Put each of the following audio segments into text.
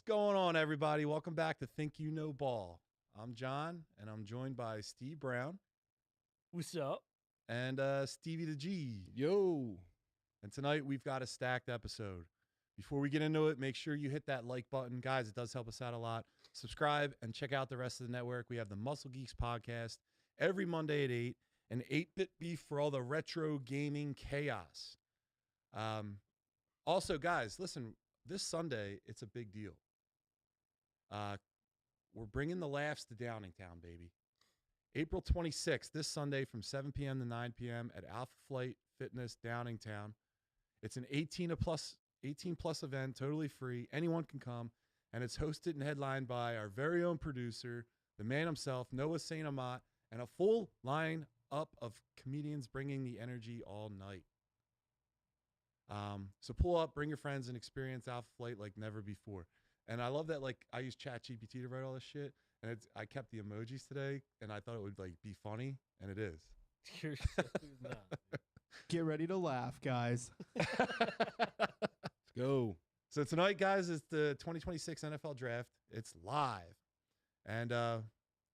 going on, everybody? Welcome back to Think You Know Ball. I'm John, and I'm joined by Steve Brown. What's up? And Stevie the G. Yo. And tonight we've got a stacked episode. Before we get into it, make sure you hit that like button. Guys, it does help us out a lot. Subscribe and check out the rest of the network. We have the Muscle Geeks podcast every Monday at 8, and 8-Bit Beef for all the retro gaming chaos. Also, guys, listen, this Sunday, it's a big deal. We're bringing the laughs to Downingtown, baby. April 26th, this Sunday from 7 p.m. to 9 p.m. at Alpha Flight Fitness, Downingtown. It's an 18 plus event, totally free. Anyone can come, and it's hosted and headlined by our very own producer, the man himself, Noah St. Amat, and a full line up of comedians bringing the energy all night. So pull up, bring your friends, and experience Alpha Flight like never before. And I love that, like, I use ChatGPT to write all this shit, and I kept the emojis today, and I thought it would, like, be funny, and it is. You're so not. Get ready to laugh, guys. Let's go. So tonight, guys, is the 2026 NFL Draft. It's live. And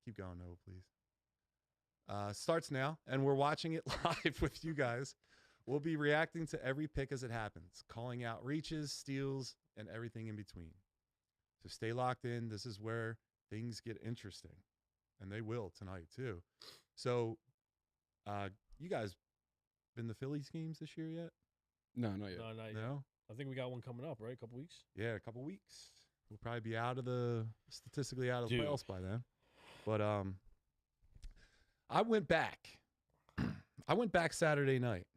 keep going, Noah, please. Starts now, and we're watching it live with you guys. We'll be reacting to every pick as it happens, calling out reaches, steals, and everything in between. So stay locked in. This is where things get interesting, and they will tonight too. So you guys been to Phillies games this year yet? No, not yet. No, not yet. No? I think we got one coming up, right? A couple weeks? Yeah, a couple weeks. We'll probably be statistically out of the Dude. playoffs by then. But I went back. I went back Saturday night.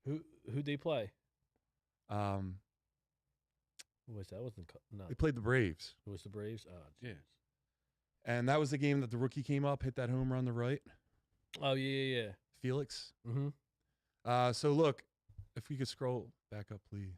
Who'd they play? Um, Who was that? Wasn't no. They played the Braves. It was the Braves. Oh, Yeah. And that was the game that the rookie came up, hit that home run to right. Oh yeah. Felix. Mm-hmm. So look, if we could scroll back up, please.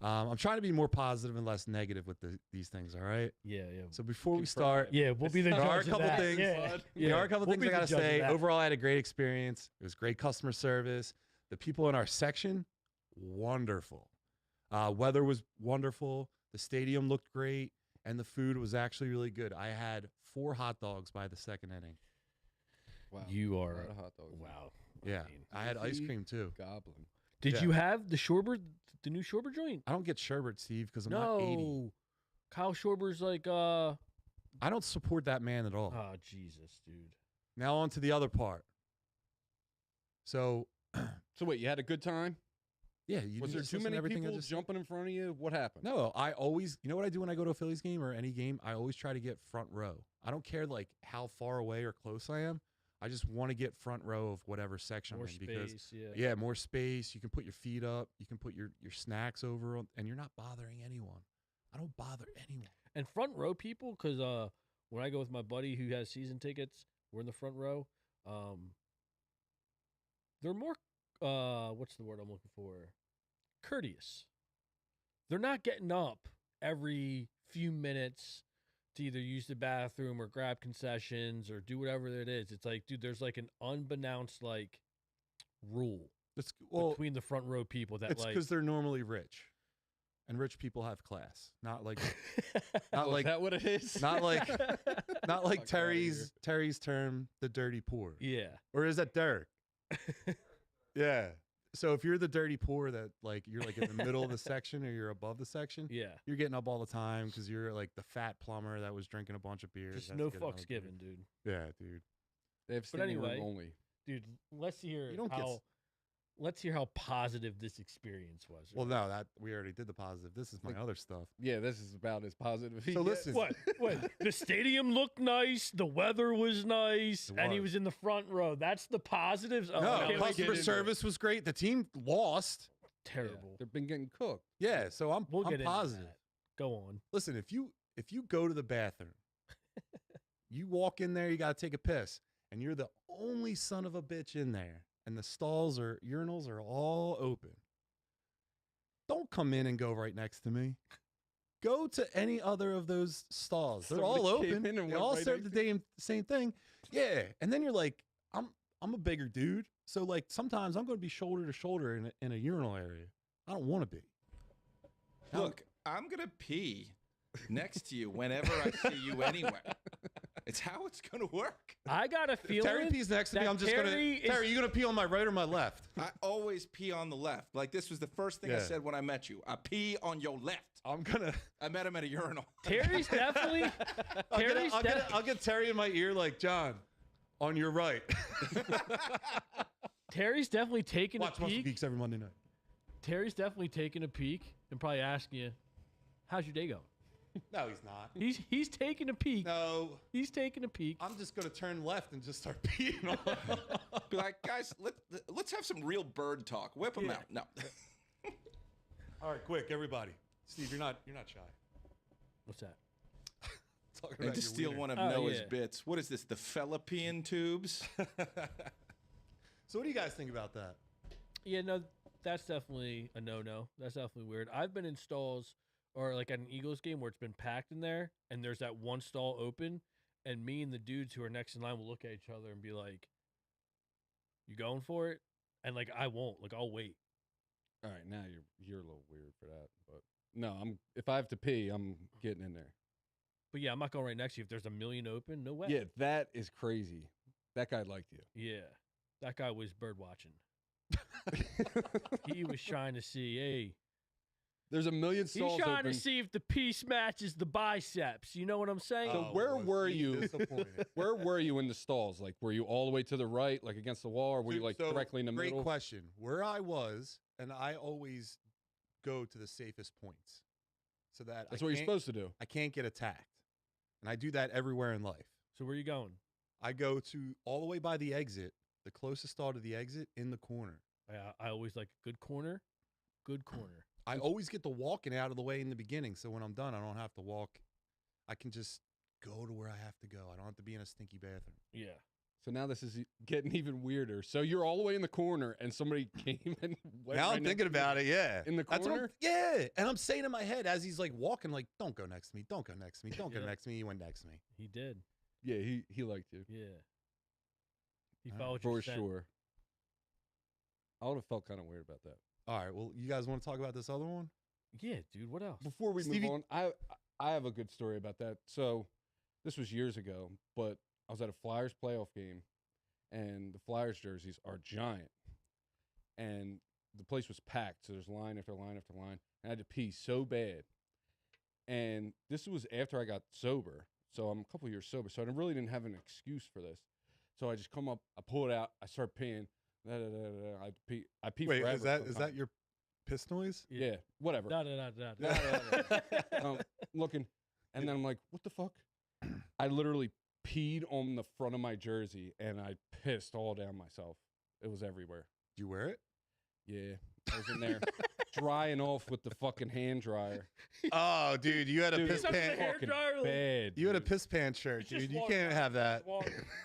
I'm trying to be more positive and less negative with these things, all right? Yeah. So before we start, Yeah, we'll be the there judge are a of couple that. things. Yeah. There are a couple We'll things be I the got to judge of say. that. Overall, I had a great experience. It was great customer service. The people in our section, wonderful. Weather was wonderful. The stadium looked great. And the food was actually really good. I had 4 hot dogs by the second inning. Wow. You are A lot of hot dogs. wow. Yeah. I had ice Easy cream, too. Goblin. Did Yeah. you have the Shorbert, the new Shorbert joint? I don't get sherbet, Steve, because I'm not 80. No. Kyle Schwarber's like I don't support that man at all. oh Jesus, dude. Now on to the other part. So, So wait, you had a good time? yeah. You Was didn't there just too listen to many everything I people just- jumping in front of you? What happened? No, I always, you know what I do when I go to a Phillies game or any game? I always try to get front row. I don't care like how far away or close I am. I just want to get front row of whatever section More I'm in because space, yeah. yeah, more space. You can put your feet up. You can put your snacks over, and you're not bothering anyone. I don't bother anyone. And front row people, because when I go with my buddy who has season tickets, we're in the front row. They're more what's the word I'm looking for? Courteous. They're not getting up every few minutes to either use the bathroom or grab concessions or do whatever it is. It's like, dude, there's like an unbeknownst like rule It's well, between the front row people that it's like because they're normally rich, and rich people have class. Not like not Oh, like is that what it is? not like not like Fuck outta here. Terry's term, the dirty poor. yeah. Or is that Derek? Yeah. So if you're the dirty poor that like you're like in the middle of the section or you're above the section, Yeah. you're getting up all the time because you're like the fat plumber that was drinking a bunch of beers. Just That's no get another fucks beer. given, dude. Yeah, dude. They have But standing room anyway, only. Dude, let's hear You don't get how let's hear how positive this experience was. Well, no, that we already did the positive. This is my Like- other stuff. Yeah, this is about as positive. as So he gets. listen. What? The stadium looked nice. The weather was nice, It and he was. was in the front row. That's the positives. Oh, No, I can't wait to customer get into it. service was great. The team lost. Yeah, Terrible. they've been getting cooked. Yeah, so I'm We'll get into positive. that. Go on. Listen, if you go to the bathroom, you walk in there, you got to take a piss, and you're the only son of a bitch in there, and the stalls or urinals are all open. Don't come in and go right next to me. Go to any other of those stalls. They're all Somebody came open. in and They went all right serve the next same thing. Yeah, and then you're like, I'm a bigger dude, so like sometimes I'm going to be shoulder to shoulder in a urinal area. I don't want to be. Now, Look, I'm going to pee next to you whenever I see you anywhere. It's how it's going to work. I got a If feeling. Terry pees next to me, that I'm just going to... Terry Terry, you going to pee on my right or my left? I always pee on the left. Like, this was the first thing I Yeah. said when I met you. I pee on your left. I'm going to... I met him at a urinal. Terry's definitely. I'll get Terry in my ear like, John, on your right. Terry's definitely taking Watch a Muscle peek. Geeks every Monday night. Terry's definitely taking a peek and probably asking you, "How's your day going?" No, he's not. He's taking a peek. No, He's taking a peek. I'm just going to turn left and just start peeing on him. Be like, guys, let's have some real bird talk. Whip them Yeah. out. No. All right, quick, everybody. Steve, you're not shy. What's that? Talking And about to your steal wiener. one of Oh, Noah's yeah. bits. What is this? The Philippine tubes? So what do you guys think about that? Yeah, no, that's definitely a no-no. That's definitely weird. I've been in stalls or like at an Eagles game where it's been packed in there and there's that one stall open and me and the dudes who are next in line will look at each other and be like, "You going for it?" And like I won't. Like I'll wait. All right, now you're a little weird for that, but no, if I have to pee, I'm getting in there. But yeah, I'm not going right next to you. If there's a million open, no way. Yeah, that is crazy. That guy liked you. Yeah. That guy was bird watching. He was trying to see, hey. There's a million He's stalls trying open. to see if the piece matches the biceps. You know what I'm saying? So where was were he you? disappointed? Where were you in the stalls? Like, were you all the way to the right, like against the wall, or were you like So, directly in the great middle? question. Where I was, and I always go to the safest points, so that That's what you're supposed to do. I can't get attacked, and I do that everywhere in life. So where you going? I go to all the way by the exit, the closest stall to the exit in the corner. I always like good corner. Good corner. I always get the walking out of the way in the beginning, so when I'm done, I don't have to walk. I can just go to where I have to go. I don't have to be in a stinky bathroom. Yeah. So now this is getting even weirder. So you're all the way in the corner, and somebody came and went Now right I'm next thinking to you. about it, yeah. In the That's what I'm- corner? yeah. And I'm saying in my head as he's like walking, like, don't go next to me. Don't go next to me. Don't go Yeah. next to me. He went next to me. He did. Yeah, he liked you Yeah. He All right. followed for your scent. sure. I would have felt kind of weird about that. All right. Well, you guys want to talk about this other one? Yeah, dude. What else? Before we Stevie- move on, I have a good story about that. So this was years ago, but I was at a Flyers playoff game, and the Flyers jerseys are giant, and the place was packed. So there's line after line after line, and I had to pee so bad. And this was after I got sober, so I'm a couple years sober, so I really didn't have an excuse for this. So I just come up, I pull it out, I start peeing. I pee Wait, forever is that sometimes. your piss noise? Yeah, whatever. No. Looking, and then I'm like, what the fuck? I literally peed on the front of my jersey, and I pissed all down myself. It was everywhere. Do you wear it? Yeah, I was in there drying off with the fucking hand dryer. Oh, dude, you had a Dude, piss Suck the pants. hair Fucking dryer. bad. You had a dude. piss pants shirt, It's just dude. You water. can't have that.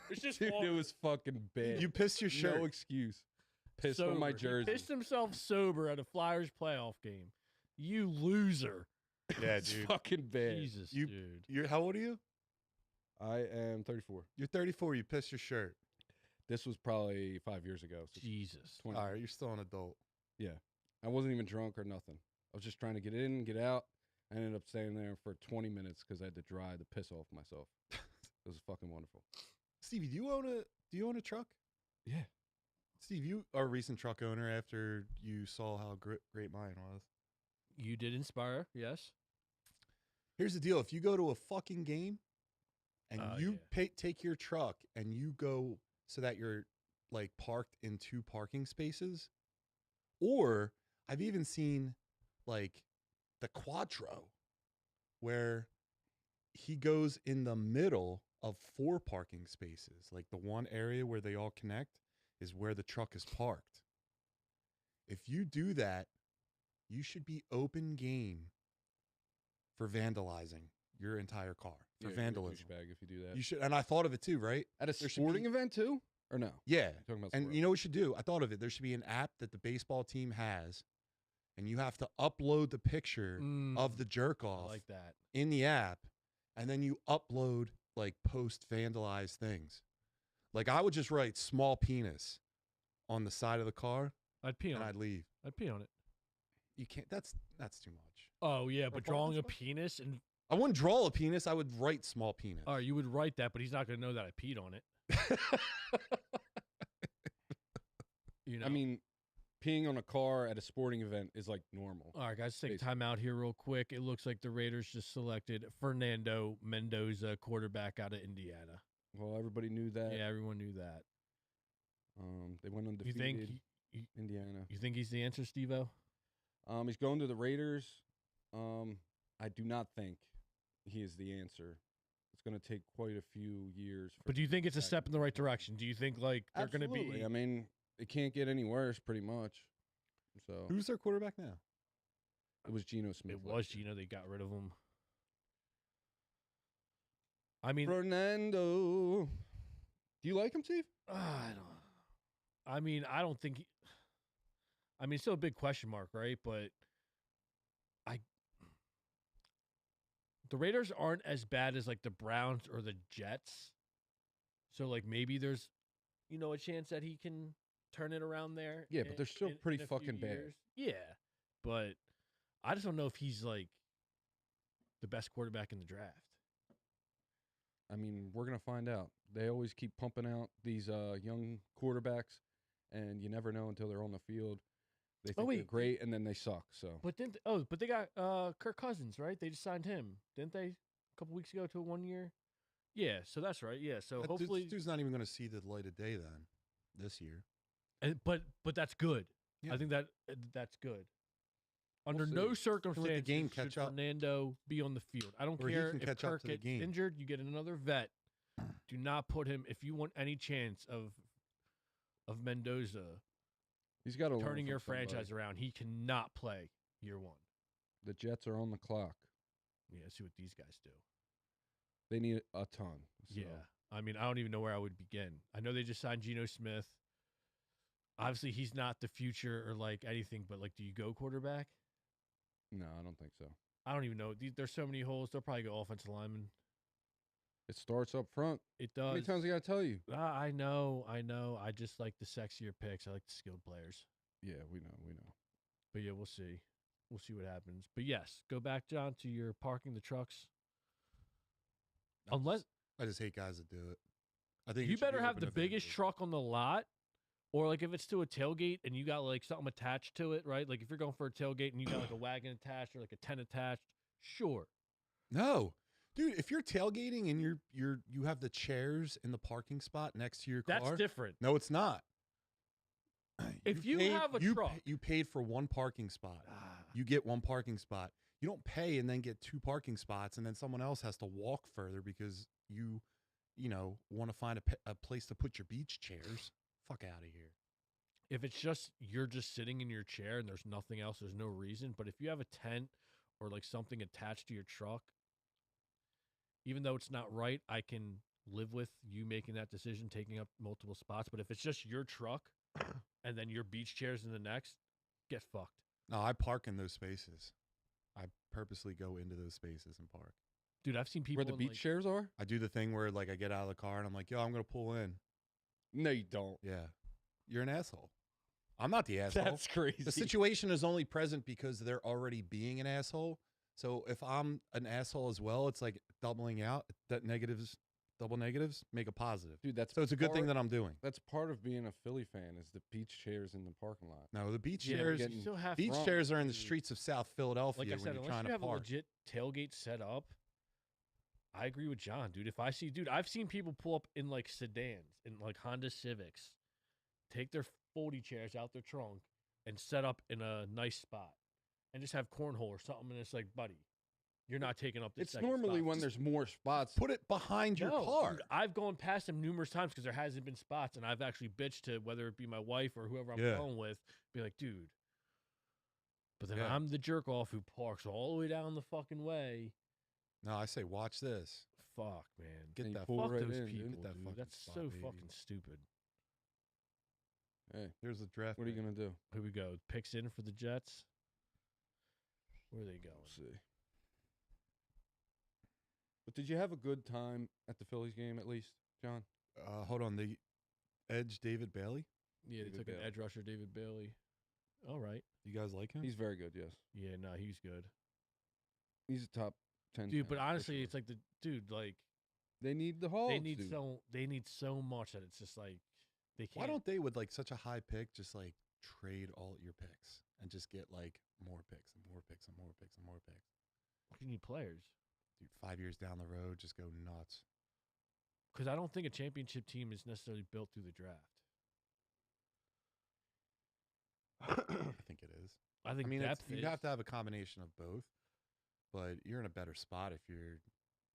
It's just Dude, water. it was fucking bad. You pissed your shirt. No excuse. Pissed on my Sober. jersey. He pissed himself sober at a Flyers playoff game. You loser. Yeah, It's dude. fucking bad. Jesus, You- dude. You're how old are you? I am 34. You're 34. You pissed your shirt. This was probably 5 years ago. So Jesus. 20. All right, you're still an adult. I wasn't even drunk or nothing. I was just trying to get in, get out. I ended up staying there for 20 minutes because I had to dry the piss off myself. It was fucking wonderful. Stevie, do you own a truck? Yeah. Steve, you are a recent truck owner after you saw how great mine was. You did inspire, yes. Here's the deal. If you go to a fucking game and Oh, you take your truck and you go so that you're like parked in 2 parking spaces, or I've even seen like the Quattro where he goes in the middle of 4 parking spaces. Like the one area where they all connect is where the truck is parked. If you do that, you should be open game for vandalizing your entire car, for Yeah, vandalism. You're a douchebag if you do that. You should, and I thought of it too, right? At a there should sporting be- event too? Or no? Yeah. You're talking about And sport. you know what we should do? I thought of it. There should be an app that the baseball team has, and you have to upload the picture of the jerk I off like that. in the app, and then you upload like post vandalized things. Like I would just write small penis on the side of the car I'd pee on and it. I'd leave. I'd pee on it. You can't. That's too much. Oh yeah, Or but parking drawing a spot? penis and I wouldn't draw a penis. I would write small penis. you would write that, but he's not going to know that I peed on it. You know. I mean, peeing on a car at a sporting event is like normal. All right, guys, take Basically. time out here real quick. It looks like the Raiders just selected Fernando Mendoza, quarterback out of Indiana. Well, everybody knew that. Yeah, everyone knew that. They went You undefeated. think Indiana. you think he's the answer, Steve-O? He's going to the Raiders. I do not think he is the answer. It's going to take quite a few years. But do you think it's a step in the right direction? Do you think like they're going to Absolutely. be? I mean, it can't get any worse, pretty much. So Who's their quarterback now? it was Geno Smith. It was Gino. They got rid of him. I mean, Fernando. Do you like him, Steve? I don't. I mean, I don't think. I mean, it's still a big question mark, right? But the Raiders aren't as bad as like the Browns or the Jets. So like maybe there's, a chance that he can turn it around there. Yeah, but they're still pretty a few fucking bad. years. Yeah, but I just don't know if he's like the best quarterback in the draft. I mean, we're going to find out. They always keep pumping out these young quarterbacks, and you never know until they're on the field. They think they're great, and then they suck. So, But but they got Kirk Cousins, right? They just signed him, didn't they? A couple weeks ago to a 1 year. Yeah, so that's right. Yeah, so hopefully, Dude's not even going to see the light of day then this year. but that's good. Yeah. I think that's good. Under see. no circumstances game should catch up. Fernando be on the field. I don't Or he care can if catch up Kirk to the gets game. injured. You get another vet. Do not put him if you want any chance of Mendoza he's got to learn turning from your somebody. franchise around. He cannot play year one. The Jets are on the clock. Yeah, see what these guys do. They need a ton. So. Yeah. I mean, I don't even know where I would begin. I know they just signed Geno Smith. Obviously, he's not the future or like anything, but like, do you go quarterback? No, I don't think so. I don't even know. There's so many holes. They'll probably go offensive lineman. It starts up front. It How does. many times I got to tell you? I know. I just like the sexier picks. I like the skilled players. Yeah, we know. But yeah, we'll see. We'll see what happens. But yes, go back, John, to your parking the trucks. Unless I just hate guys that do it. I think you it should be better have open the if biggest anybody- truck on the lot, or like if it's to a tailgate and you got like something attached to it, right? Like if you're going for a tailgate and you got like a wagon attached or like a tent attached, sure. No, dude. If you're tailgating and you have the chairs in the parking spot next to your car, That's different. No, it's not. If you have a truck- you paid for one parking spot. You get one parking spot. You don't pay and then get two parking spots, and then someone else has to walk further because you want to find a place to put your beach chairs. Fuck out of here. If it's just you're just sitting in your chair and there's nothing else, there's no reason. But if you have a tent or like something attached to your truck, even though it's not right, I can live with you making that decision, taking up multiple spots. But if it's just your truck and then your beach chairs in the next, get fucked. No, I park in those spaces. I purposely go into those spaces and park. Dude, I've seen people Where the in, beach like, chairs are? I do the thing where like I get out of the car and I'm like, yo, I'm gonna pull in. No, you don't. Yeah, you're an asshole. I'm not the asshole. That's crazy. The situation is only present because they're already being an asshole. So if I'm an asshole as well, it's like doubling out. That double negatives, make a positive. Dude, that's So it's a good thing part- that I'm doing. That's part of being a Philly fan is the beach chairs in the parking lot. No, the beach Yeah, chairs. you still have Beach wrong, chairs are in the dude. streets of South Philadelphia like I when said, you're unless trying you to have a park. legit tailgate set up, I agree with John, dude. If I see, dude, I've seen people pull up in like sedans, in like Honda Civics, take their folding chairs out their trunk and set up in a nice spot and just have cornhole or something. And it's like, buddy, you're not taking up this. It's second normally spot. when there's more spots. Put it behind your No, car. dude, I've gone past them numerous times because there hasn't been spots, and I've actually bitched to whether it be my wife or whoever I'm Yeah. going with, be like, dude. But then Yeah. I'm the jerk off who parks all the way down the fucking way. No, I say watch this. Fuck, man. Get And you that. pull Fuck right those in, people, dude. Get that dude. fucking That's spot, so baby. fucking stupid. Hey, Here's the draft. what are you pick. gonna do? Here we go. Picks in for the Jets. Where are they going? We'll see. But did you have a good time at the Phillies game at least, John? Hold on. The edge, David Bailey. Yeah, they David took an Bailey. edge rusher, David Bailey. All right. You guys like him? He's very good. Yes, Yeah, no, he's good. he's a top 10. Dude, but talent, for honestly, sure. it's like like they need the Hawks. they need so much that it's just like they can't. Why don't they, with like such a high pick, just like trade all your picks and just get like more picks and more picks and more picks and more picks? You need players? Dude, 5 years down the road, just go nuts. Because I don't think a championship team is necessarily built through the draft. I think it is. I think it's, depth you is. have to have a combination of both, but you're in a better spot if you're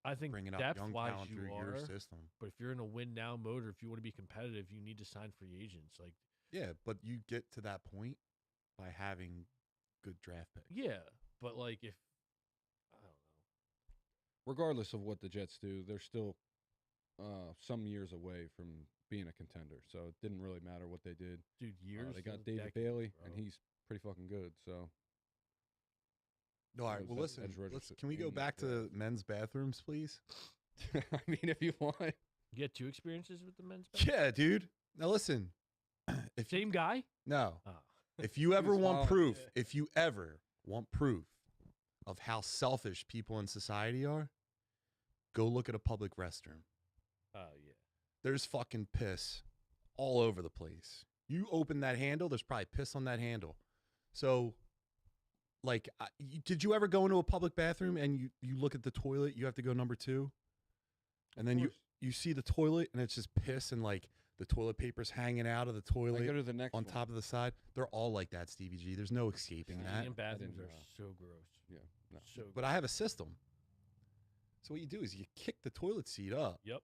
I think bringing up young depth-wise talent you through are. your system. But if you're in a win now mode, or if you want to be competitive, you need to sign free agents. Like, Yeah, but you get to that point by having good draft picks. yeah, but like if I don't know. Regardless of what the Jets do, they're still some years away from being a contender. So it didn't really matter what they did. Dude, years. They got feels David decades, Bailey, bro. and he's pretty fucking good. So All right, Those well, edge listen. rushers Can we go in back the to men's bathrooms, please? I mean, if you want, You had 2 experiences with the men's. basketball? Yeah, dude. Now listen. If Same guy. no, Oh. if you ever was want smiling. proof, if you ever want proof of how selfish people in society are, go look at a public restroom. Oh yeah. There's fucking piss all over the place. You open that handle, there's probably piss on that handle. So, like, did you ever go into a public bathroom and you look at the toilet, you have to go number 2? And then you see the toilet and it's just piss and like the toilet paper's hanging out of the I go toilet to the next on one. top of the side. They're all like that, Stevie G. There's no escaping that. Indian bathrooms didn't are know. so gross. Yeah, no. So. But I have a system. So what you do is you kick the toilet seat up Yep.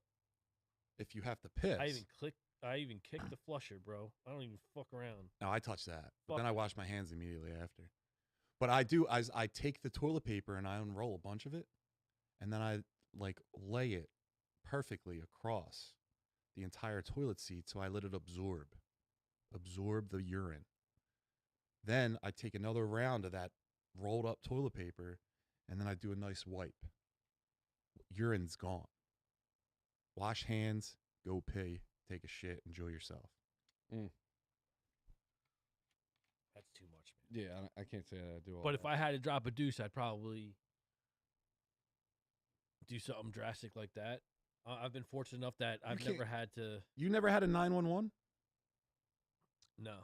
if you have to piss. I even kick the flusher, bro. I don't even fuck around. No, I touch that. But Fuck then I it. wash my hands immediately after. But I do, I take the toilet paper and I unroll a bunch of it. And then I like lay it perfectly across the entire toilet seat so I let it absorb the urine. Then I take another round of that rolled up toilet paper and then I do a nice wipe. Urine's gone. Wash hands, go pee, take a shit, enjoy yourself. That's too much, man. Yeah, I can't say that I do all But if that. I had to drop a deuce, I'd probably do something drastic like that. I've been fortunate enough that I've can't- never had to. You never had a 911? No,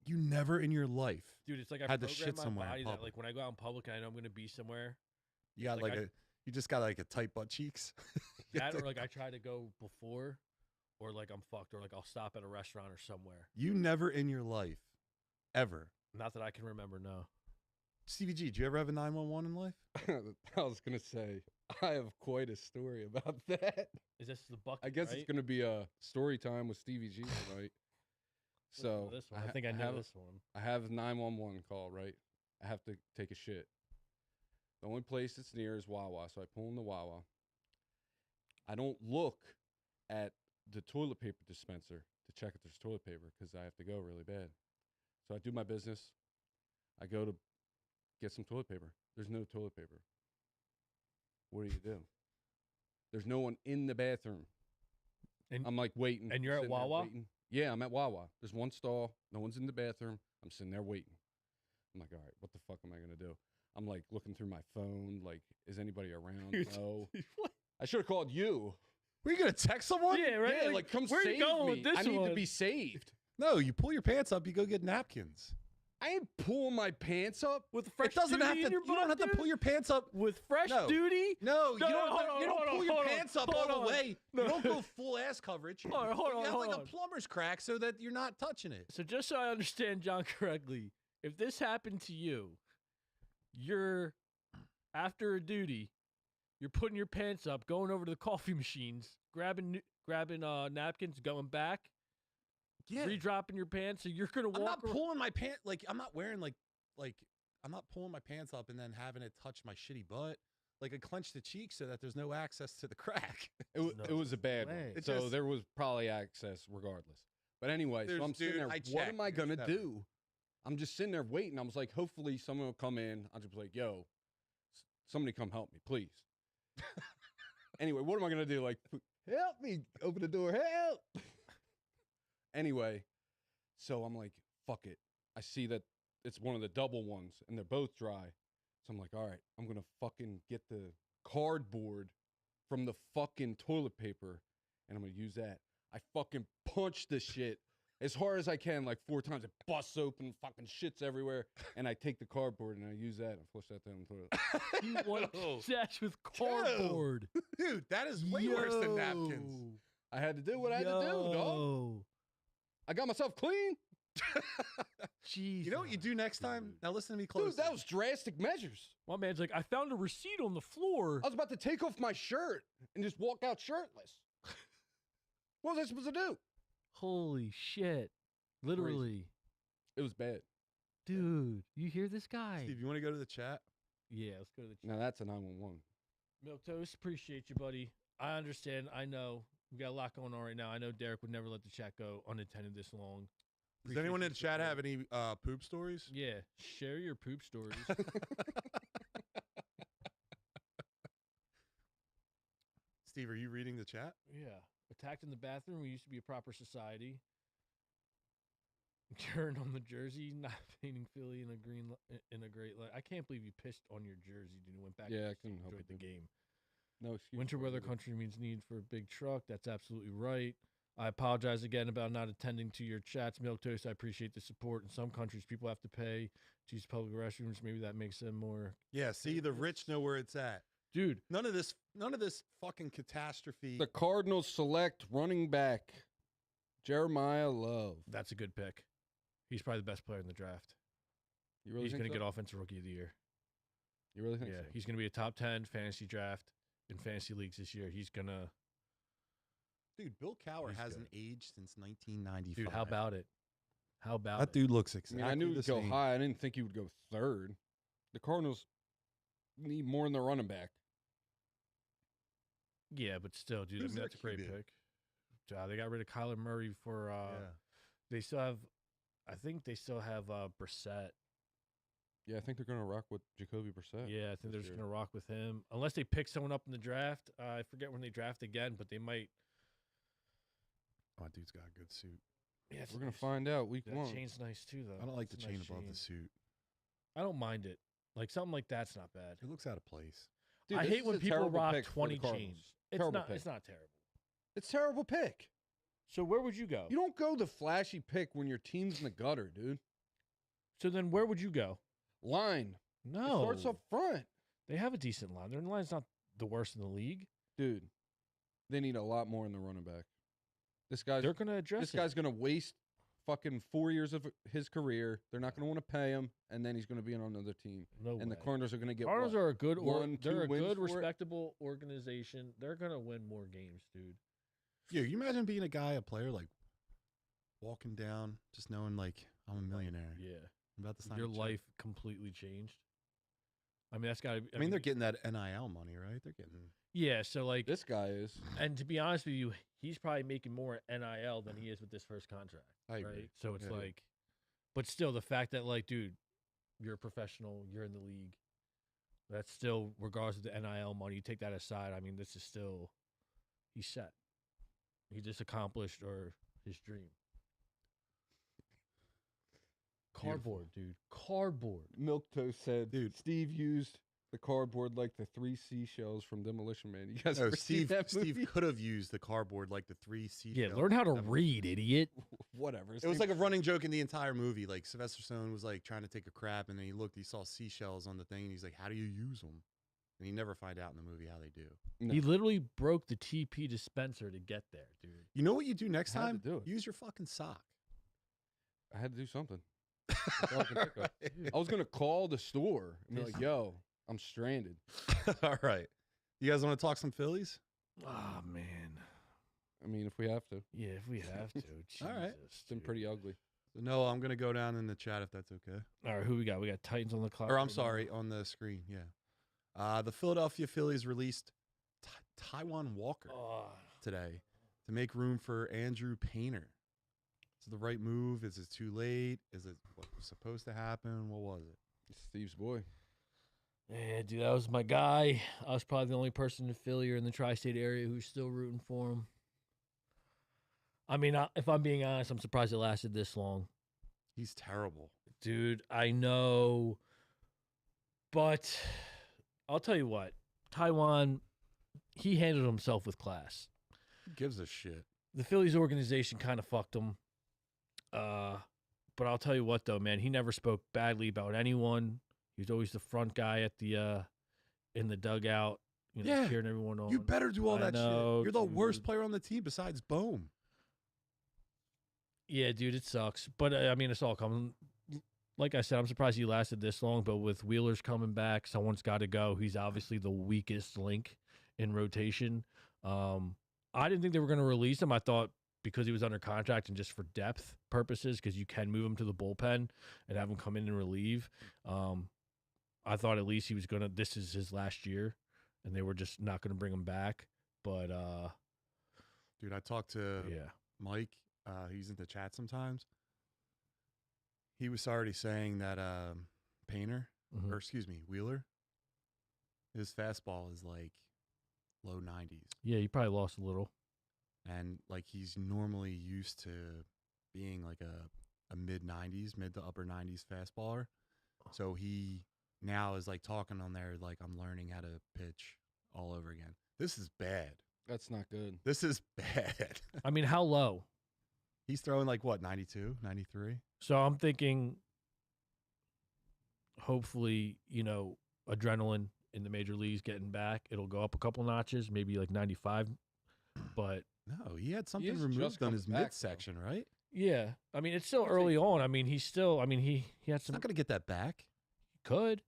You never in your life. dude, it's like I Had to programmed shit my somewhere in body that public. like when I go out in public and I know I'm gonna be somewhere. You got Like, like you just got like a tight butt cheeks. That or like I try to go before, or like I'm fucked, or like I'll stop at a restaurant or somewhere. You never in your life, ever. Not that I can remember. No. Stevie G, did you ever have a 911 in life? I was gonna say I have quite a story about that. Is this the bucket? I guess right? it's gonna be a story time with Stevie G tonight. Listen to So this one. I think I know have, this one. I have a 911 call, right? I have to take a shit. The only place that's near is Wawa, so I pull in the Wawa. I don't look at the toilet paper dispenser to check if there's toilet paper because I have to go really bad. So I do my business. I go to get some toilet paper. There's no toilet paper. What do? There's no one in the bathroom. And I'm like waiting. and you're at sitting there Wawa? waiting. Yeah, I'm at Wawa. There's one stall. No one's in the bathroom. I'm sitting there waiting. I'm like, all right, what the fuck am I going to do? I'm like looking through my phone. Like, is anybody around? No. What? I should have called you. Were you gonna text someone? Yeah, right. Yeah, like come where save you going me. with this I need one? to be saved. No, you pull your pants up. You go get napkins. I ain't pulling my pants up. with fresh It doesn't duty have to. in your You don't have butt, to dude? pull your pants up. with fresh No. duty. No, No, you don't. hold on, You don't hold pull on, your hold on, pants up hold all on. the way. No. You don't go full ass coverage. Hold on, hold you on, have hold like on. a plumber's crack so that you're not touching it. So just so I understand John correctly, if this happened to you, you're after a duty, you're putting your pants up, going over to the coffee machines, grabbing napkins, going back, Yeah. re-dropping your pants, so you're gonna I'm walk. not pulling my pants. Like I'm not wearing like I'm not pulling my pants up and then having it touch my shitty butt. Like I clench the cheek so that there's no access to the crack. It was a bad way. one. It So just- there was probably access regardless. But anyway, so I'm sitting there. What am I going to do? I'm just sitting there waiting. I was like, hopefully someone will come in. I'll just be like, yo, somebody come help me, please. Anyway, what am I going to do? Like, help me. Open the door. Help. Anyway, so I'm like, fuck it. I see that it's one of the double ones, and they're both dry. So I'm like, all right, I'm gonna fucking get the cardboard from the fucking toilet paper, and I'm gonna use that. I fucking punch the shit as hard as I can, like 4 times. It busts open, fucking shit's everywhere, and I take the cardboard and I use that and flush that down the toilet. You wipe Yo. ass with cardboard. Dude, that is way worse than napkins. I had to do what I had to do, dog. Yo. I got myself clean. Jesus. You know what you do next time? Now listen to me closely. Dude, that was drastic measures. My man's like, I found a receipt on the floor. I was about to take off my shirt and just walk out shirtless. What was I supposed to do? Holy shit. Literally. It was bad. Dude, you hear this guy? Steve, you want to go to the chat? Yeah, let's go to the chat. Now that's a 911. Milk Toast, appreciate you, buddy. I understand. I know. We got a lot going on right now. I know Derek would never let the chat go unattended this long. Does anyone in the chat have any poop stories? Yeah, share your poop stories. Steve, are you reading the chat? Yeah. Attacked in the bathroom. We used to be a proper society. Turn on the jersey, not painting Philly in a great light. I can't believe you pissed on your jersey and went back. Yeah, and I couldn't help enjoyed it. the game. No excuse. Winter for it weather either. country means need for a big truck. That's absolutely right. I apologize again about not attending to your chats, Milk Toast. I appreciate the support. In some countries, people have to pay to use public restrooms. Maybe that makes them more. Yeah, see, the rich know where it's at. Dude, None of this fucking catastrophe. The Cardinals select running back Jeremiah Love. that's a good pick. He's probably the best player in the draft. You really He's think going to so? get Offensive Rookie of the Year. You really think Yeah, so? he's going to be a top 10 fantasy draft in fantasy leagues this year. He's going to. Dude, Bill Cowher He's hasn't aged since 1995. Dude, how about it? How about that it? dude looks I exactly mean, I knew the he'd go same. high. I didn't think he would go third. The Cardinals need more in the running back. Yeah, but still, dude, Who's I mean, their that's a great QB? pick. They got rid of Kyler Murray for. Yeah. They still have. I think they still have Brissett. Yeah, I think they're going to rock with Jacoby Brissett. Yeah, I think they're this just year. going to rock with him. Unless they pick someone up in the draft. I forget when they draft again, but they might. Oh, dude's got a good suit. Yeah, it's We're going to nice. find out week That 1. chain's nice too, though. I don't like It's the a chain nice above chain. the suit. I don't mind it. Like something like that's not bad. It looks out of place. Dude, I this hate is when a people terrible rock pick for the 20 Cardinals. chains. It's Terrible not. pick. It's not terrible. It's a terrible pick. So where would you go? You don't go the flashy pick when your team's in the gutter, dude. So then where would you go? Line. No, It starts up front. they have a decent line. Their line's not the worst in the league. Dude, they need a lot more in the running back. This guy's They're going to address this it. guy's going to waste fucking 4 years of his career. They're not going to want to pay him, and then he's going to be on another team. No And the way. Cardinals are going to get Cardinals what? are a good, Two they're a wins good, for it? respectable organization. They're gonna win more games, dude. Yeah, you imagine being a player, like, walking down, just knowing, like, I'm a millionaire. Yeah, I'm about to sign your a check. life completely changed. I mean, that's gotta be. I mean, they're getting that NIL money, right? They're getting. yeah. So like, This guy is. and to be honest with you, he's probably making more NIL than he is with this first contract. I agree. Right. So it's Yeah. like, but still, the fact that like, dude, you're a professional, you're in the league. That's still, regardless of the NIL money, you take that aside. I mean, this is still, he's set. He just accomplished his dream. Cardboard, dude. Cardboard. Milk Toast said, Dude. Steve used the cardboard like the 3 seashells from Demolition Man. You guys No, ever seen that Steve movie? could have used the cardboard like the 3 seashells. Yeah, learn how to read, idiot. Whatever. It was like a running joke in the entire movie. Like Sylvester Stallone was like trying to take a crap, and then he saw seashells on the thing, and he's like, "How do you use them?" And you never find out in the movie how they do. No. He literally broke the TP dispenser to get there, dude. You know what you do next Had to time? do it. Use your fucking sock. I had to do something. That's all I can think of. Right. I was going to call the store and be This- like, yo, I'm stranded. All right. You guys want to talk some Phillies? Oh man. I mean, if we have to. Yeah, if we have to. All right. Jesus, It's been dude. pretty ugly. So no, I'm gonna go down in the chat if that's okay. All right, who we got? We got Titans on the clock. Or I'm right now. sorry, on the screen. Yeah. The Philadelphia Phillies released Taiwan Walker Oh, today to make room for Andrew Painter. Is it the right move? Is it too late? Is it what was supposed to happen? What was it? It's Steve's boy. yeah, dude, that was my guy. I was probably the only person in Philly or in the tri-state area who's still rooting for him. I mean, if I'm being honest, I'm surprised it lasted this long. He's terrible. Dude, I know. But I'll tell you what. Taiwan, he handled himself with class. Who gives a shit? The Phillies organization kind of fucked him. But I'll tell you what, though, man. He never spoke badly about anyone. He was always the front guy at the in the dugout, cheering everyone on. You better do all I that know, shit. You're the worst dude. player on the team besides Bohm. Yeah, dude, it sucks. But, I mean, it's all coming. Like I said, I'm surprised he lasted this long, but with Wheeler's coming back, someone's got to go. He's obviously the weakest link in rotation. I didn't think they were going to release him. I thought because he was under contract and just for depth purposes, because you can move him to the bullpen and have him come in and relieve. I thought at least he was going to – this is his last year, and they were just not going to bring him back. But Dude, I talked to yeah. Mike. He's in the chat sometimes. He was already saying that Painter, Mhm. or excuse me, Wheeler, his fastball is like low 90s. Yeah, he probably lost a little. And like he's normally used to being like a mid 90s, mid to upper 90s fastballer. So he now is like talking on there like I'm learning how to pitch all over again. This is bad. That's not good. This is bad. I mean, how low? He's throwing like what, 92, 93? So I'm thinking, hopefully, adrenaline in the major leagues getting back. It'll go up a couple notches, maybe like 95. But No, he had something is removed just on coming his back, though. midsection, right? yeah, I mean, it's still I'd say early on. I mean, he had He's some. not going to get that back. Could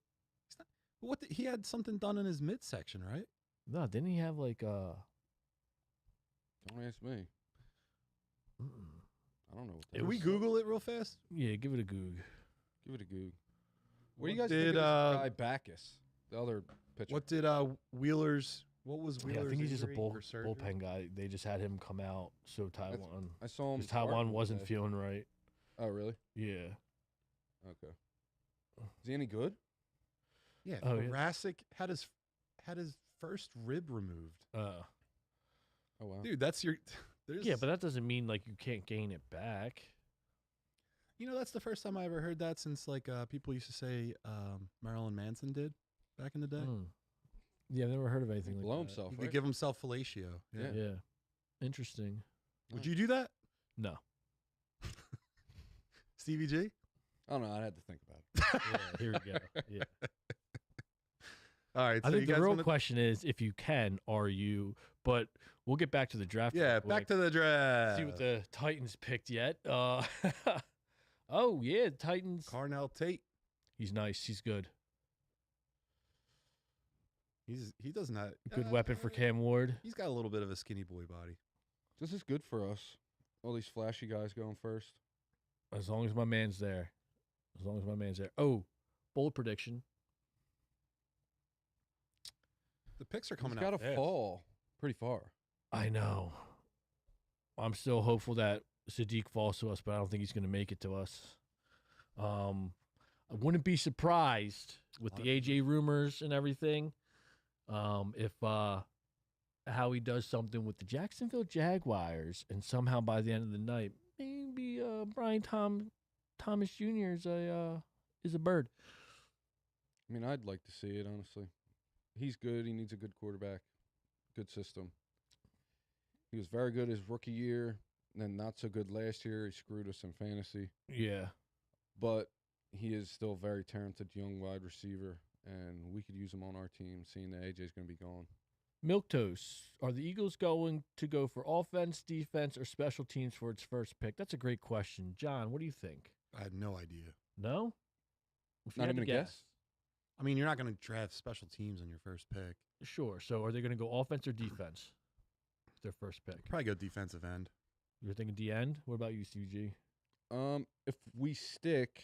He had something done in his midsection, right? no? Didn't he have like Don't ask me. I don't know. What that Can we is. Google it real fast? Yeah, give it a goog. Give it a goog. What do you What guys think of did, this guy Backus, the other pitcher? What did Wheeler's? What was Wheeler's? Yeah, I think he's just a injury or surgery? bullpen guy. They just had him come out so Taiwan. I saw him. Because Taiwan starting wasn't today. feeling right. Oh, really? Yeah. Okay. Is he any good? Yeah, Oh, yeah. thoracic had his first rib removed. Oh wow. Dude, that's your. There's, Yeah, but that doesn't mean like you can't gain it back. that's the first time I ever heard that since like people used to say Marilyn Manson did back in the day. Hmm. Yeah, I've never heard of anything like Blow that. himself. He Right? could give himself fellatio. Yeah. Yeah. Yeah. Interesting. Would you do that, No. Stevie G? I don't know. I had to think about it. Yeah, here we go. Yeah. All right. I So think you the guys real wanna- question is if you can, are you? But we'll get back to the draft. Yeah, real back quick. to the draft. See what the Titans picked yet. Oh, yeah, Titans. Carnell Tate. He's nice. He's good. He does not Good weapon for Cam Ward. He's got a little bit of a skinny boy body. This is good for us. All these flashy guys going first. As long as my man's there. As long as my man's there. Oh, bold prediction. The picks are He's coming got out to fast. fall pretty far. I know. I'm still hopeful that Sadiq falls to us, but I don't think he's going to make it to us. I wouldn't be surprised with the AJ rumors and everything if Howie does something with the Jacksonville Jaguars, and somehow by the end of the night, maybe Brian Thomas Jr. is a bird. I mean, I'd like to see it, honestly. He's good. He needs a good quarterback, good system. He was very good his rookie year, and then not so good last year. He screwed us in fantasy. Yeah. But he is still a very talented young wide receiver, and we could use him on our team, seeing that AJ's going to be gone. Milquetoast, are the Eagles going to go for offense, defense, or special teams for its first pick? That's a great question. John, what do you think? I had no idea. No? If you Not had even to a guess? I mean, you're not going to draft special teams on your first pick. Sure. So are they going to go offense or defense? Their first pick. Probably go defensive end. You're thinking D end? What about you, CG? If we stick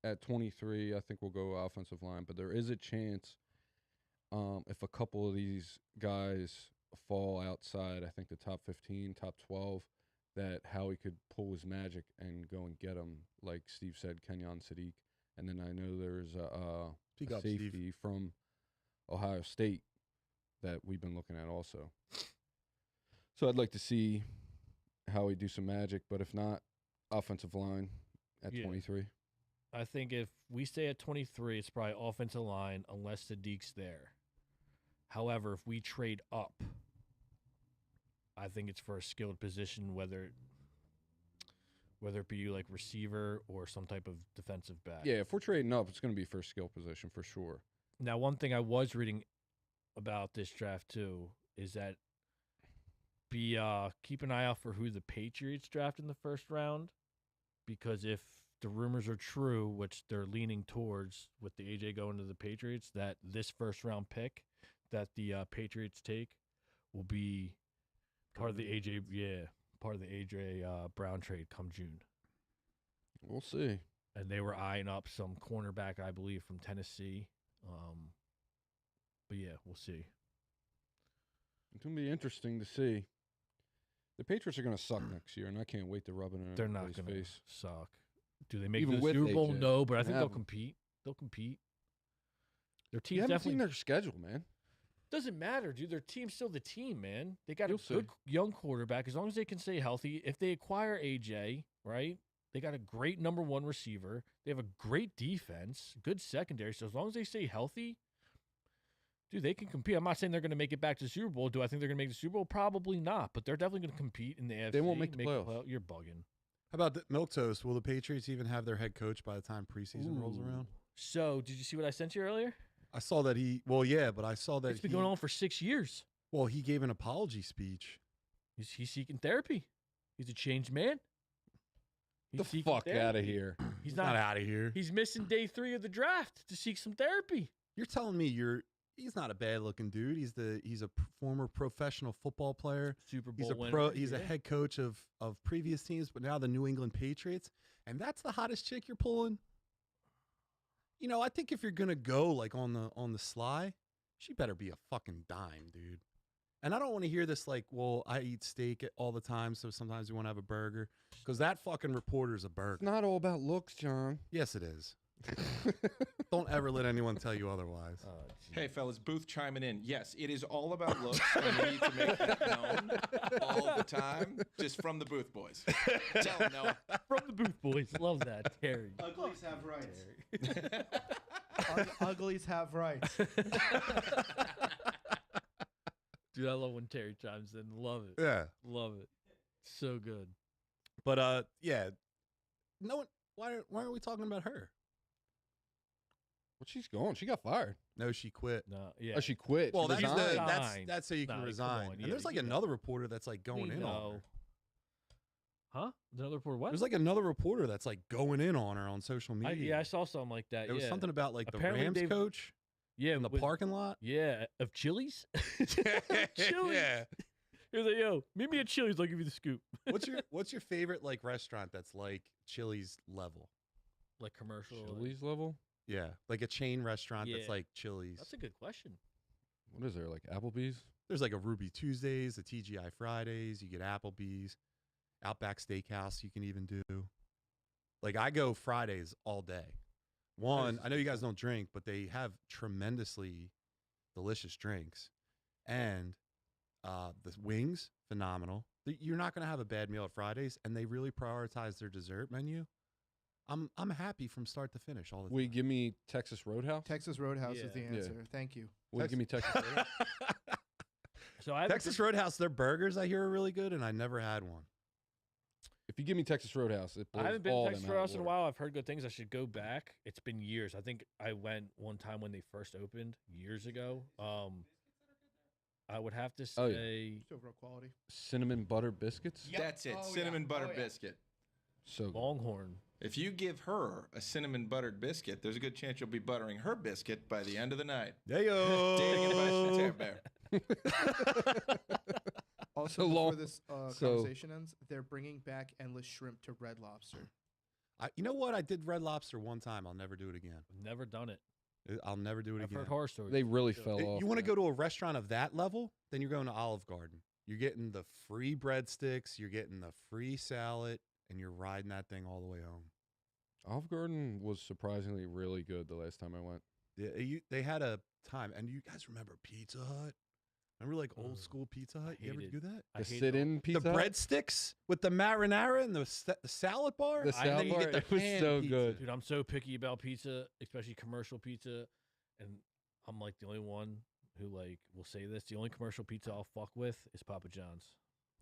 at 23, I think we'll go offensive line. But there is a chance if a couple of these guys fall outside, I think the top 15, top 12, that Howie could pull his magic and go and get them, like Steve said, Kenyon Sadiq. And then I know there's a Speak up, safety Steve. from Ohio State that we've been looking at also. So I'd like to see Howie do some magic, but if not, offensive line at Yeah. 23. I think if we stay at 23, it's probably offensive line unless Sadiq's there. However, if we trade up, I think it's for a skilled position, whether it be like receiver or some type of defensive back. Yeah, if we're trading up, it's going to be for skill position for sure. Now, one thing I was reading about this draft too is that keep an eye out for who the Patriots draft in the first round, because if the rumors are true, which they're leaning towards with the AJ going to the Patriots, that this first round pick that the Patriots take will be part of the AJ Brown trade come June. We'll see. And they were eyeing up some cornerback, I believe, from Tennessee. But yeah, we'll see. It's going to be interesting to see. The Patriots are going to suck next year, and I can't wait to rub it in They're not going to face. suck. Do they make Even the with Super Bowl? AJ, No, but I they think they'll haven't. compete. They'll compete. Their You team's haven't definitely seen their schedule, man. doesn't matter, dude. Their team's still the team, man. They got You'll a see. good young quarterback as long as they can stay healthy. If they acquire AJ, right? They got a great number one receiver. They have a great defense, good secondary. So as long as they stay healthy, dude, they can compete. I'm not saying they're going to make it back to the Super Bowl. Do I think they're going to make the Super Bowl? Probably not. But they're definitely going to compete in the AFC. They won't make the playoffs. You're bugging. How about the milquetoast? Will the Patriots even have their head coach by the time preseason rolls Ooh. around? So did you see what I sent you earlier? I saw that he. Well, yeah, but I saw that It's been going on for 6 years. Well, he gave an apology speech. He's seeking therapy. He's a changed man. He's The seeking fuck therapy. out of here. He's Not not. out of here. He's missing day 3 of the draft to seek some therapy. You're telling me he's not a bad looking dude. He's a former professional football player. Super Bowl He's a winner. He's a Yeah. head coach of previous teams, but now the New England Patriots, and that's the hottest chick you're pulling. You know, I think if you're gonna go like on the sly, she better be a fucking dime, dude. And I don't want to hear this like, well, I eat steak all the time, so sometimes we want to have a burger, because that fucking reporter's a It's burger. not all about looks, John. Yes, it is. Don't ever let anyone tell you otherwise. Oh, geez. Hey, fellas, Booth chiming in. Yes, it is all about looks, and we need to make that known all the time, just from the Booth boys. Tell them, Noah. From the Booth Boys. Love that, Terry. Uglies have rights. Uglies have rights. Dude, I love when Terry chimes in. Love it. Yeah, Love it. So good. but yeah. No one. Why aren't we talking about her? Well, she's gone. She got fired. No, she quit. No, yeah. Oh, she quit. Well, She that's resigned. that's so you can Nah, come resign. on, And yeah, there's like you know. another reporter that's like going We in on know. her. Huh? Another report? What? There's like another reporter that's like going in on her on social I, media. yeah, I saw something like that. There was yeah. something about like Apparently the Rams they've- coach Yeah, in the with- parking lot. Yeah, of Chili's. Chili's. Yeah. He was like, "Yo, meet me at Chili's. I'll give you the scoop." What's your favorite like restaurant that's like Chili's level? Like commercial. like- Chili's level? Yeah, like a chain restaurant that's Yeah. like Chili's. That's a good question. What is there, like Applebee's? There's like a Ruby Tuesdays, a TGI Fridays. You get Applebee's, Outback Steakhouse. You can even do. Like I go Fridays all day. One, I know you guys don't drink, but they have tremendously delicious drinks, and the wings phenomenal. You're not going to have a bad meal at Fridays, and they really prioritize their dessert menu. I'm happy from start to finish all the Will you time. give me Texas Roadhouse? Texas Roadhouse is the Yeah. Yeah. answer. Thank you. Will you give me Texas Roadhouse? So I Texas Roadhouse, their burgers I hear are really good, and I never had one. If you give me Texas Roadhouse, it blows I haven't been all to Texas them out of Roadhouse in a water. while. I've heard good things. I should go back. It's been years. I think I went one time when they first opened years ago. I would have to say Oh, yeah. Just overall quality. Cinnamon butter biscuits? That's it. Oh, yeah. Cinnamon butter Oh, yeah. biscuit. So good. Longhorn. If you give her a cinnamon buttered biscuit, there's a good chance you'll be buttering her biscuit by the end of the night. There you Take advice from Bear. Also, So before long- this so- conversation ends, they're bringing back endless shrimp to Red Lobster. You know what? I did Red Lobster one time. I'll never do it again. Never done it. I'll never do it I've again. heard horror stories. They really too. fell off. You want to man. go to a restaurant of that level? Then you're going to Olive Garden. You're getting the free breadsticks, you're getting the free salad, and you're riding that thing all the way home. Olive Garden was surprisingly really good the last time I went. They had a time, and you guys remember Pizza Hut? Remember like old school Pizza Hut? You ever hated- do that? I The hate sit-in pizza. The breadsticks with the marinara and the salad bar. The and then you salad get the bar, it was pan so pizza. good. Dude, I'm so picky about pizza, especially commercial pizza, and I'm like the only one who like will say this. The only commercial pizza I'll fuck with is Papa John's.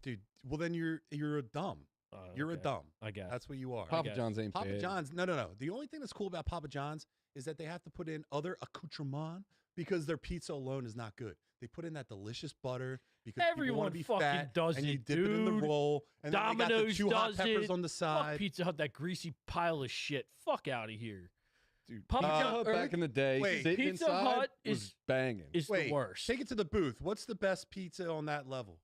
Dude, well then you're a dumb. You're a Okay, dumb. I guess. That's what you are. Papa guess. John's ain't Papa bad. John's. No. The only thing that's cool about Papa John's is that they have to put in other accoutrement because their pizza alone is not good. They put in that delicious butter because people Everyone want to be fucking fat, does and you it, dip it in the dude. roll, and then they got the Domino's 2 hot does peppers it. on the Fuck side. Pizza Hut, that greasy pile of shit. Fuck out of here. Dude, Papa Pizza John- Hut or- back in the day, Wait, sitting Pizza inside Hut was is- banging. It's wait, the worst. take it to the booth. What's the best pizza on that level?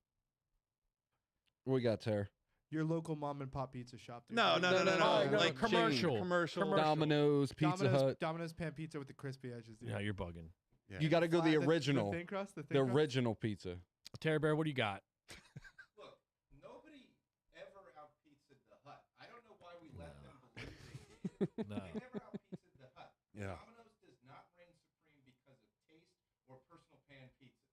What we got, Tara? Your local mom and pop pizza shop. dude. No. Like commercial. Commercial. Domino's, Pizza Hut. Domino's pan pizza with the crispy edges. Dude. Yeah, you're bugging. Yeah. You got to go the Flat- original, The thin crust. The the thin crust? original pizza. Terry Bear, what do you got? Look, nobody ever out-pizzaed the Hut. I don't know why we let them believe they did. No. They never out-pizzaed the Hut. Yeah. Domino's does not reign supreme because of taste or personal pan pizzas.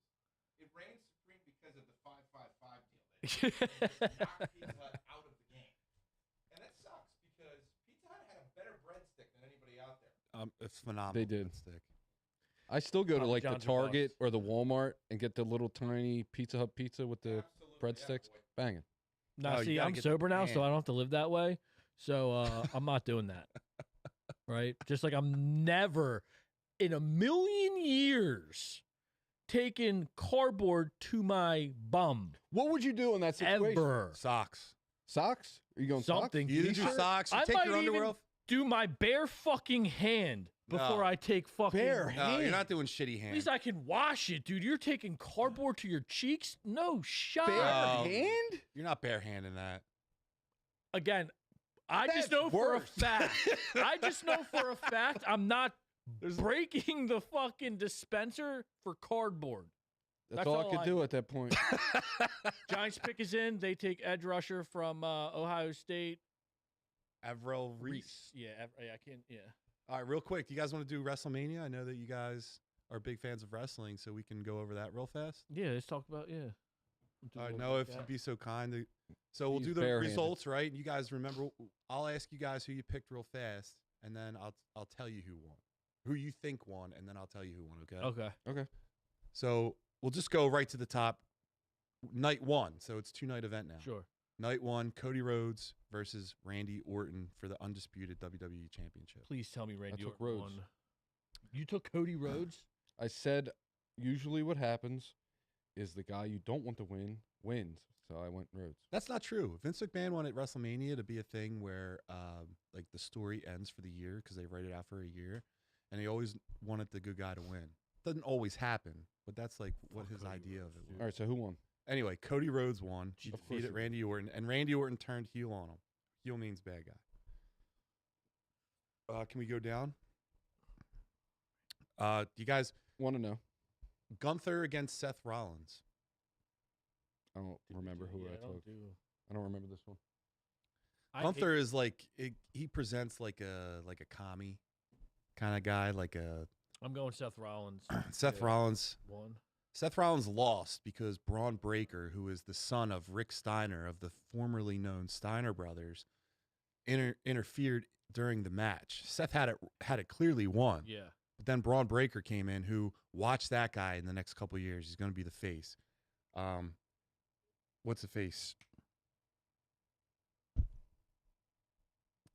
It reigns supreme because of the 5-5-5 deal. They knocked Pizza Hut out of the game. And that sucks because Pizza Hut had a better breadstick than anybody out there. It's phenomenal. They did. Stick. I still go to Papa like John's the are Target bust. or the Walmart and get the little tiny Pizza Hut pizza with the Absolutely, breadsticks. boy. Banging. Now, Oh, you see, gotta I'm get the sober now, so pan. I don't have to live that way. So I'm not doing that. Right? Just like I'm never in a million years taking cardboard to my bum. What would you do in that situation? Ever. Socks. Socks? Are you going Something. socks? You either do T-shirt? socks. You I take might your underwear even off. do my bare fucking hand before No. I take fucking Bare No, you're hand. not doing shitty At hands. least I can wash it, dude. You're taking cardboard to your cheeks? No shot. Bare Oh. hand? You're not barehanding that. Again, I just That's know for a worse. fact. I just know for a fact I'm not breaking the fucking dispenser for cardboard. That's That's all all I could I do do. at that point. Giants pick is in. They take edge rusher from Ohio State. Avril Reese. Yeah, I can't. Yeah. All right, real quick. Do you guys want to do WrestleMania? I know that you guys are big fans of wrestling, so we can go over that real fast. Yeah, let's talk about We'll do a All right, little Noah, bit if of you'd be so kind. So we'll He's do the barehanded. results, right? You guys remember? I'll ask you guys who you picked real fast, and then I'll tell you who won, who you think won, and then I'll tell you who won. Okay. that. Okay. So we'll just go right to the top. Night 1. So it's 2-night event now. Sure. Night 1, Cody Rhodes versus Randy Orton for the undisputed WWE Championship. Please tell me Randy took Orton Rhodes. won. You took Cody Rhodes? I said usually what happens is the guy you don't want to win wins. So I went Rhodes. That's not true. Vince McMahon wanted WrestleMania to be a thing where like the story ends for the year because they write it out for a year, and he always wanted the good guy to win. Doesn't always happen, but that's like what his Cody idea Rhodes, of it dude. was. All right, so who won? Anyway, Cody Rhodes won. He Of course defeated he did. Randy Orton, and Randy Orton turned heel on him. Heel means bad guy. Can we go down? You guys, Want to know? Gunther against Seth Rollins. I don't remember who I took. I don't remember this one. Gunther is like he presents like a commie kind of guy, like a I'm going Seth Rollins. Seth Yeah. Rollins. One. Seth Rollins lost because Braun Breaker, who is the son of Rick Steiner of the formerly known Steiner brothers, interfered during the match. Seth had it clearly won. Yeah. But then Braun Breaker came in, who watched that guy in the next couple of years. He's going to be the face. What's the face?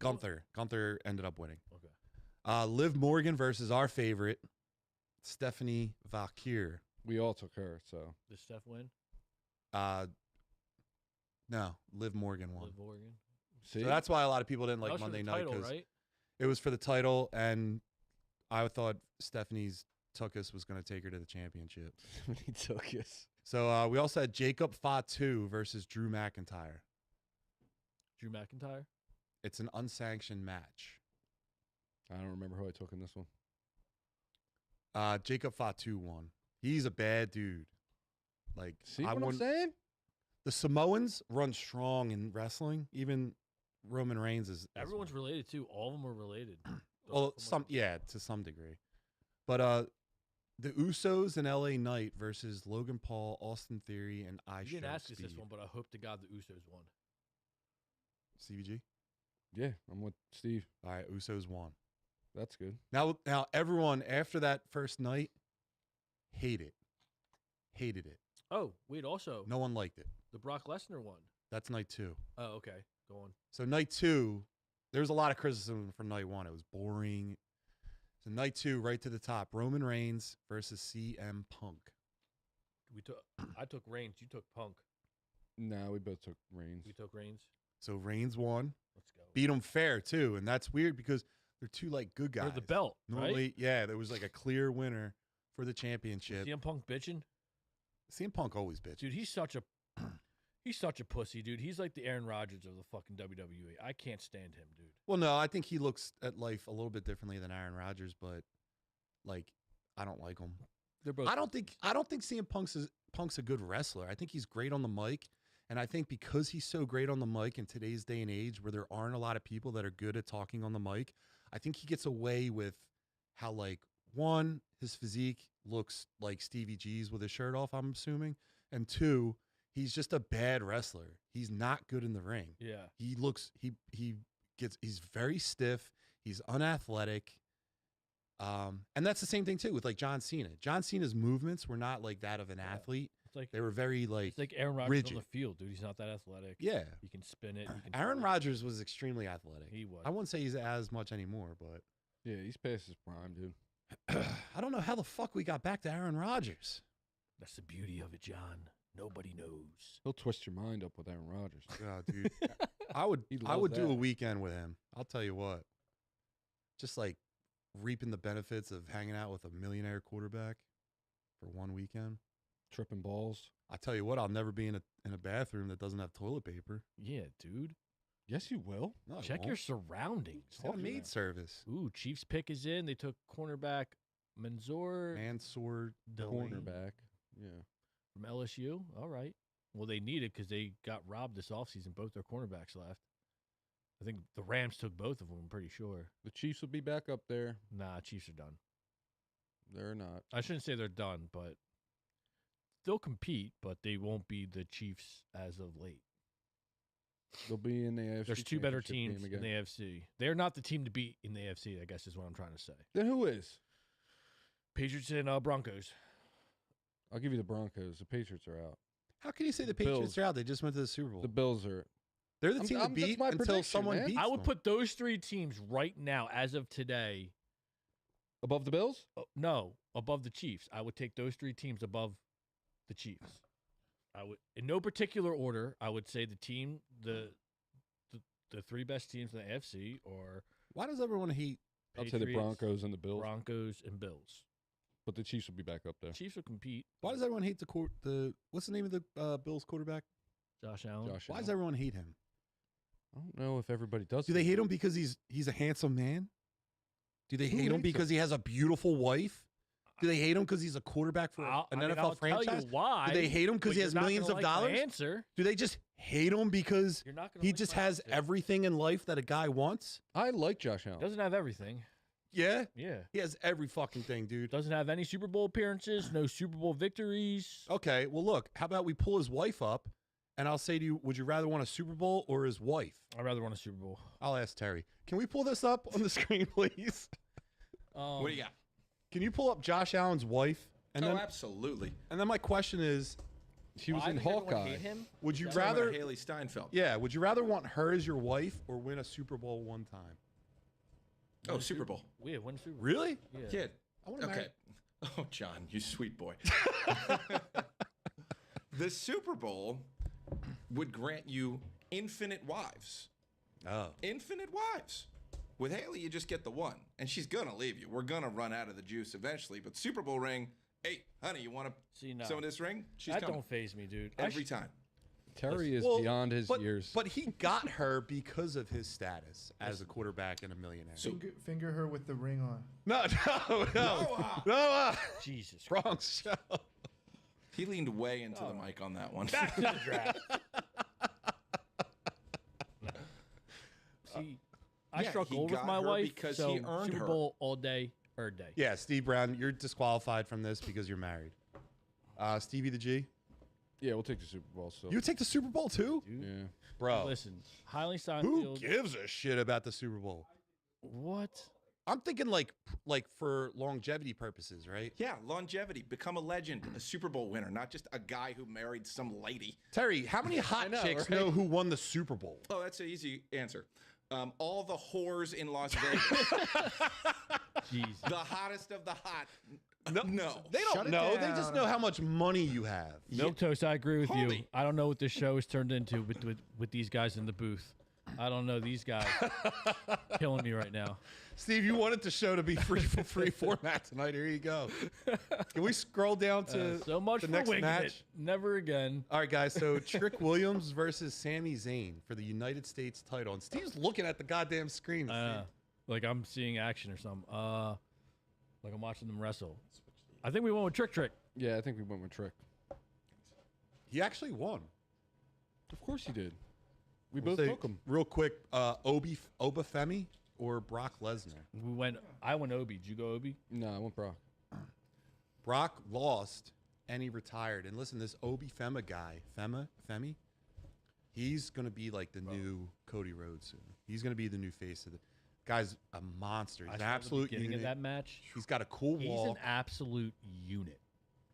Gunther. Gunther ended up winning. Okay. Liv Morgan versus our favorite, Stephanie Valkyr. We all took her, so Did Steph win? No, Liv Morgan won. Liv Morgan. see. So that's why a lot of people didn't That like was for Monday the night title, because right? it was for the title, and I thought Stephanie's Tuckus was going to take her to the championship. he took us. So we also had Jacob Fatu versus Drew McIntyre. Drew McIntyre. It's an unsanctioned match. I don't remember who I took in this one. Jacob Fatu won. He's a bad dude. Like See I what I'm wouldn't- saying? The Samoans run strong in wrestling. Even Roman Reigns is Everyone's one. related too. All of them are related. Well, From, like, to some degree. But the Usos and LA Knight versus Logan Paul, Austin Theory, and I. You didn't ask us this one, but I hope to God the Usos won. CBG. Yeah, I'm with Steve. All right, Usos won. That's good. Now everyone after that first night hated it. Oh, wait, also, No one liked it. the Brock Lesnar one. That's night 2. Oh, okay. Go on. So night 2, there's a lot of criticism for night 1. It was boring. So night 2, right to the top, Roman Reigns versus CM Punk. I took Reigns. You took Punk. No, we both took Reigns. We took Reigns. So Reigns won. Let's go. Beat him fair too, and that's weird because they're two like good guys. For the belt, Normally, right? yeah, there was like a clear winner for the championship. CM Punk bitching. CM Punk always bitch. Dude, he's such a pussy, dude. He's like the Aaron Rodgers of the fucking WWE. I can't stand him, dude. Well, no, I think he looks at life a little bit differently than Aaron Rodgers, but like, I don't like him. They're both. I don't think CM Punk's a good wrestler. I think he's great on the mic, and I think because he's so great on the mic in today's day and age, where there aren't a lot of people that are good at talking on the mic, I think he gets away with how, like, one, his physique looks like Stevie G's with his shirt off, I'm assuming, and two, he's just a bad wrestler. He's not good in the ring. Yeah. He's very stiff. He's unathletic. And that's the same thing too with like John Cena. John Cena's movements were not like that of an athlete. It's like They were very like it's like Aaron Rodgers rigid. on the field, dude. He's not that athletic. Yeah. He can spin it. He can Aaron throw it. Rodgers was extremely athletic. He was. I wouldn't say he's as much anymore, but Yeah, he's past his prime, dude. I don't know how the fuck we got back to Aaron Rodgers. That's the beauty of it, John. Nobody knows. He'll twist your mind up with Aaron Rodgers. Oh, dude. I would He'd I love would do a that. weekend with him. I'll tell you what. Just like reaping the benefits of hanging out with a millionaire quarterback for one weekend. Tripping balls. I tell you what, I'll never be in a bathroom that doesn't have toilet paper. Yeah, dude. Yes, you will. No, I Check won't. your surroundings. It's got a maid service. Ooh, Chiefs pick is in. They took cornerback Mansour Mansoor Delaney Cornerback. Yeah. from LSU. All right. Well, they need it because they got robbed this offseason. Both their cornerbacks left. I think the Rams took both of them, I'm pretty sure. The Chiefs will be back up there. Nah, Chiefs are done. They're not. I shouldn't say they're done, but they'll compete, but they won't be the Chiefs as of late. They'll be in the AFC. There's two better Championship teams game in again. the AFC. They're not the team to beat in the AFC, I guess is what I'm trying to say. Then who is? Patriots and Broncos. I'll give you the Broncos. The Patriots are out. How can you say the Bills. Patriots are out? They just went to the Super Bowl. The Bills are. They're the I'm- team to that's beat my until prediction, someone man. beats I would them. put those three teams right now, as of today, Above the Bills? no, above the Chiefs. I would take those three teams above the Chiefs. I would, in no particular order, I would say the three best teams in the AFC are Why does everyone hate? I'll say the Patriots, Broncos and the Bills. Broncos and Bills. But the Chiefs will be back up there. Chiefs will compete. Why does everyone hate the what's the name of the Bills quarterback? Josh Allen? Josh Why Allen. does everyone hate him? I don't know if everybody does. Do they hate him because he's a handsome man? Do they Who hate him hates because he has a beautiful wife? Do they hate him because he's a quarterback for an NFL I'll franchise? tell you why. Do they hate him because but he you're has not millions gonna of like my dollars? answer. Do they just hate him because You're not gonna he like just my has answer. everything in life that a guy wants? I like Josh Allen. Doesn't have everything. Yeah, Yeah. he has every fucking thing, dude. Doesn't have any Super Bowl appearances, no Super Bowl victories. Okay, well, look, how about we pull his wife up, and I'll say to you, would you rather want a Super Bowl or his wife? I'd rather want a Super Bowl. I'll ask Terry. Can we pull this up on the screen, please? What do you got? Can you pull up Josh Allen's wife? And then, Absolutely. and then my question is, She was Why in does everyone Hawkeye. hate him? would you Talking about rather? Haley Steinfeld? Yeah, would you rather want her as your wife or win a Super Bowl one time? Oh, Super Bowl. Yeah, win Super Bowl. Really? Yeah. Kid. I want to Okay. Oh, John, you sweet boy. The Super Bowl would grant you infinite wives. Oh, Infinite wives. With Haley, you just get the one, and she's gonna leave you. We're gonna run out of the juice eventually. But Super Bowl ring, hey, honey, you want See, no. some of this ring? She's That coming don't phase me, dude. every time. Terry is Well, beyond his but, years. But he got her because of his status as a quarterback and a millionaire. So- Finger her with the ring on. No, Noah! Noah. Jesus. Wrong show. He leaned way into the mic on that one. Back to the draft. See, I yeah, struck he gold with got my her wife, because so he earned Super her. Bowl all day, Bird day. Yeah, Steve Brown, you're disqualified from this because you're married. Stevie the G, Yeah, we'll take the Super Bowl. So you take the Super Bowl too, Dude. yeah, bro. Listen, Highly Who Steinfeld. gives a shit about the Super Bowl? What? I'm thinking like for longevity purposes, right? Yeah, longevity. Become a legend, a Super Bowl winner, not just a guy who married some lady. Terry, how many hot know, chicks right? know who won the Super Bowl? Oh, that's an easy answer. All the whores in Las Vegas. Jesus. The hottest of the hot. No, they Shut don't it know. They just down. know how much money you have. Milk Toast, I agree with you. Holy- I don't know what this show has turned into with these guys in the booth. I don't know. These guys killing me right now. Steve, you wanted the show to be free format tonight. Here you go. Can we scroll down to So much the for next winging match? it. Never again. All right, guys. So Trick Williams versus Sami Zayn for the United States title. And Steve's looking at the goddamn screen. Like I'm seeing action or something. Like I'm watching them wrestle. I think we went with Trick. yeah. I think we went with Trick. He actually won. Of course he did. We We'll both say took him. real quick. Obafemi or Brock Lesnar? I went Obi. Did you go Obi? No, I went Brock. Brock lost and he retired. And listen, this Obafemi guy, Femi, he's gonna be like the new Cody Rhodes soon. He's gonna be the new face of the guy's a monster. He's I an saw the absolute beginning unit. of that match. He's got a cool He's wall. an absolute unit.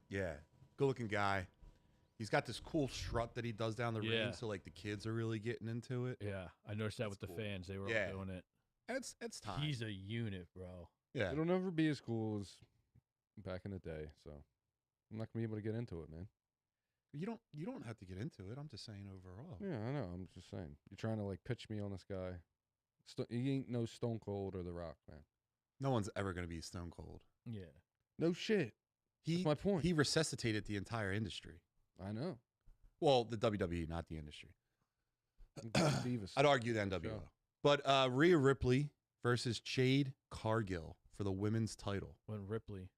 Yeah, good looking guy. He's got this cool strut that he does down the Yeah. ring, so like the kids are really getting into it. Yeah, I noticed that That's with the cool. fans. They were all Yeah. doing it. And it's time. He's a unit, bro. yeah. It'll never be as cool as back in the day. So I'm not gonna be able to get into it, man. You don't have to get into it. I'm just saying overall. Yeah, I know. I'm just saying. You're trying to like pitch me on this guy. He ain't no Stone Cold or The Rock, man. No one's ever gonna be Stone Cold. Yeah. No shit. He That's my point. he resuscitated the entire industry. I know. Well, the WWE, not the industry. Divas. I'd argue the NWO. Sure. But Rhea Ripley versus Jade Cargill for the women's title. When Ripley.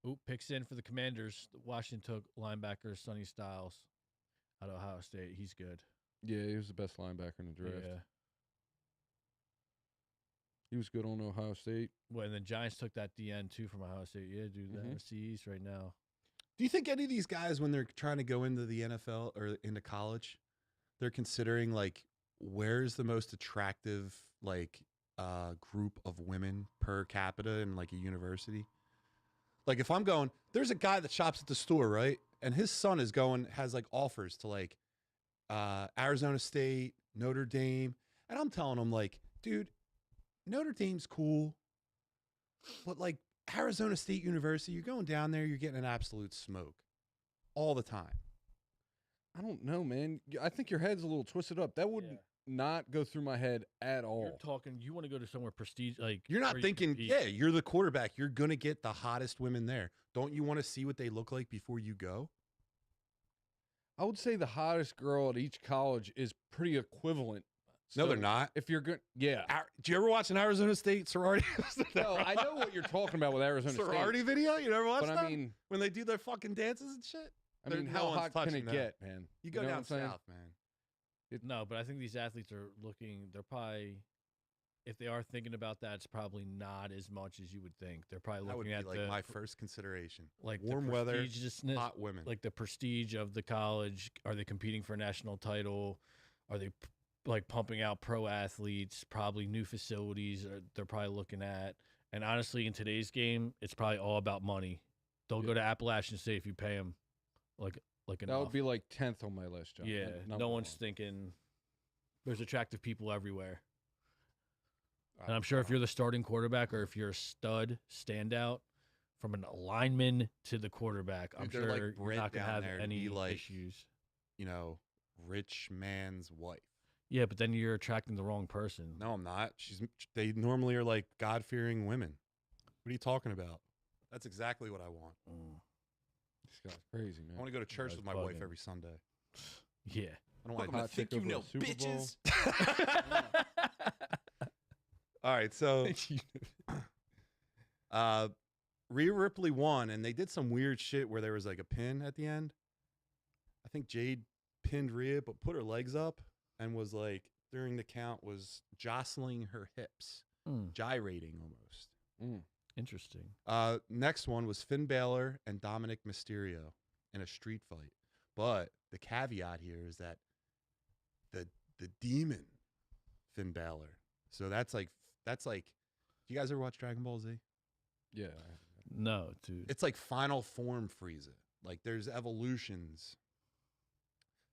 Oop, picks in for the Commanders. Washington took linebacker Sonny Styles out of Ohio State. He's good. Yeah, he was the best linebacker in the draft. Yeah. He was good on Ohio State. Well, and then Giants took that DN too from Ohio State. Yeah, dude, the Mhm. NFC East right now. Do you think any of these guys, when they're trying to go into the NFL or into college, they're considering like where's the most attractive like group of women per capita in like a university? Like if I'm going, there's a guy that shops at the store, right? And his son is going, has like offers to like Arizona State, Notre Dame. And I'm telling him like, dude, Notre Dame's cool, but like Arizona State University, you're going down there, you're getting an absolute smoke all the time. I don't know, man. I think your head's a little twisted up. That would Yeah. not go through my head at all. You're talking. You want to go to somewhere prestige, like You're not where you thinking, compete. yeah, you're the quarterback. You're going to get the hottest women there. Don't you want to see what they look like before you go? I would say the hottest girl at each college is pretty equivalent. No, So they're not. If you're good, yeah. Do you ever watch an Arizona State sorority? No, I know what you're talking about with Arizona sorority State. video? You never watched But that? I mean, When they do their fucking dances and shit? There- no how one's hot can touching it that. get, man? You go know what down I'm saying? south, man. No, but I think these athletes are looking. They're probably, if they are thinking about that, it's probably not as much as you would think. They're probably That would looking be at like the my first consideration. like warm the weather, prestigiousness- hot women. like the prestige of the college. Are they competing for a national title? Are they like pumping out pro athletes? Probably new facilities. They're probably looking at. And honestly, in today's game, it's probably all about money. They'll go to Appalachian State if you pay them like That enough. would be like 10th on my list, John. yeah. Number No one's one. thinking. There's attractive people everywhere. Uh, And I'm sure if you're the starting quarterback or if you're a stud standout, from an lineman to the quarterback, I'm Dude, they're, like, sure you're bred not going to down have there to any be, like, issues. you know, rich man's wife. Yeah, but then you're attracting the wrong person. No, I'm not. They normally are like God-fearing women. What are you talking about? That's exactly what I want. Mm. This guy's crazy, I man. want to go to church guy's with my wife bugging. every Sunday. Yeah. I don't want Welcome to. to Think chick You over Know, the Super Bowl. bitches. All right, so Rhea Ripley won, and they did some weird shit where there was like a pin at the end. I think Jade pinned Rhea, but put her legs up and was like during the count was jostling her hips, Mm. gyrating almost. Mm. Interesting. Next one was Finn Balor and Dominic Mysterio in a street fight. But the caveat here is that the demon Finn Balor. So that's like do you guys ever watch Dragon Ball Z? Yeah. No, dude. It's like final form Frieza. Like there's evolutions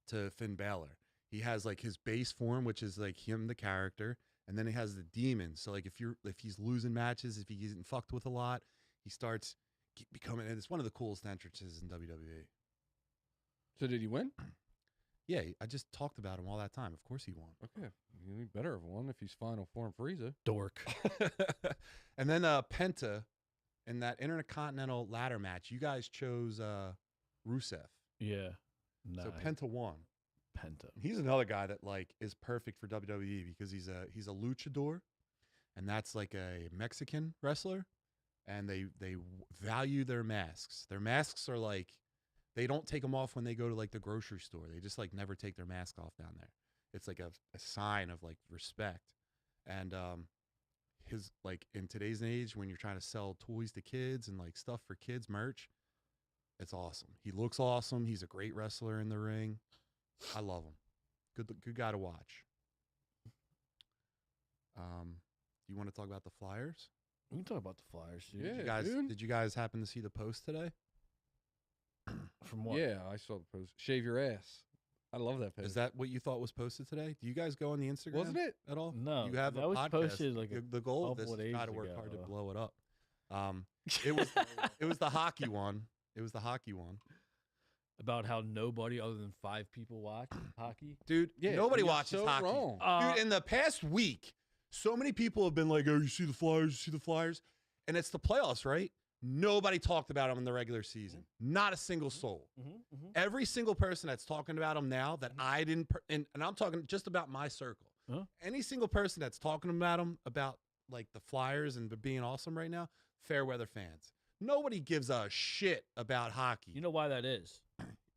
to Finn Balor. He has like his base form, which is like him, the character, and then he has the demon. So like if he's losing matches, if he's getting fucked with a lot, he starts becoming. And it's one of the coolest entrances in WWE. So did he win? Yeah, I just talked about him all that time. Of course he won. Okay. He better have won if he's final form Frieza. Dork. And then Penta in that Intercontinental ladder match, you guys chose Rusev. Yeah. Nah, So Penta won. Penta. He's another guy that like is perfect for WWE because he's a luchador, and that's like a Mexican wrestler, and they value their masks. Their masks are like they don't take them off when they go to like the grocery store. They just like never take their mask off down there. It's like a sign of like respect. And his like in today's age when you're trying to sell toys to kids and like stuff for kids merch, it's awesome. He looks awesome. He's a great wrestler in the ring. I love him. Good guy to watch. You want to talk about the Flyers? We can talk about the Flyers, dude. Yeah. Did you guys happen to see the post today? From what? Yeah, I saw the post. Shave your ass. I love that post. Is that what you thought was posted today? Do you guys go on the Instagram? Wasn't it? At all? No, You have that a was podcast. posted like the goal of this couple is days try to work hard to ago. blow it up. It was the hockey one. It was the hockey one. about how nobody other than 5 people watch hockey. Dude, Yeah, nobody you're watches so hockey. wrong. Dude, in the past week, so many people have been like, oh, you see the Flyers, you see the Flyers. And it's the playoffs, right? Nobody talked about them in the regular season. Not a single soul. Every single person that's talking about them now that I didn't, and I'm talking just about my circle. Huh? Any single person that's talking about them, about like the Flyers and being awesome right now, fair weather fans. Nobody gives a shit about hockey. You know why that is?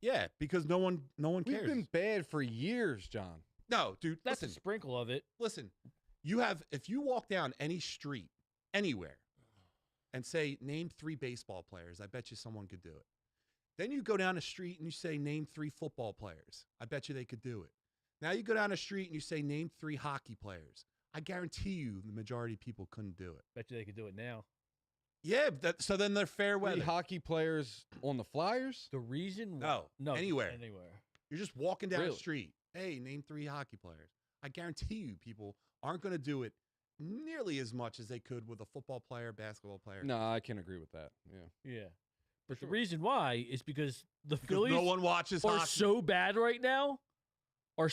Yeah, because no one cares. We've been bad for years, John. No, dude, That's listen. a sprinkle of it. Listen, if you walk down any street, anywhere, and say, name 3 baseball players, I bet you someone could do it. Then you go down the street and you say, name 3 football players. I bet you they could do it. Now you go down the street and you say, name 3 hockey players. I guarantee you the majority of people couldn't do it. Bet you they could do it now. Yeah, so then they're fair 3 weather. hockey players on the Flyers? The reason No, anywhere. Anywhere. You're just walking down Really? the street. Hey, name 3 hockey players. I guarantee you people aren't going to do it nearly as much as they could with a football player, basketball player. No, I can agree with that. Yeah. Yeah. But the reason why is because the Because Phillies no one watches are hockey. so bad right now, where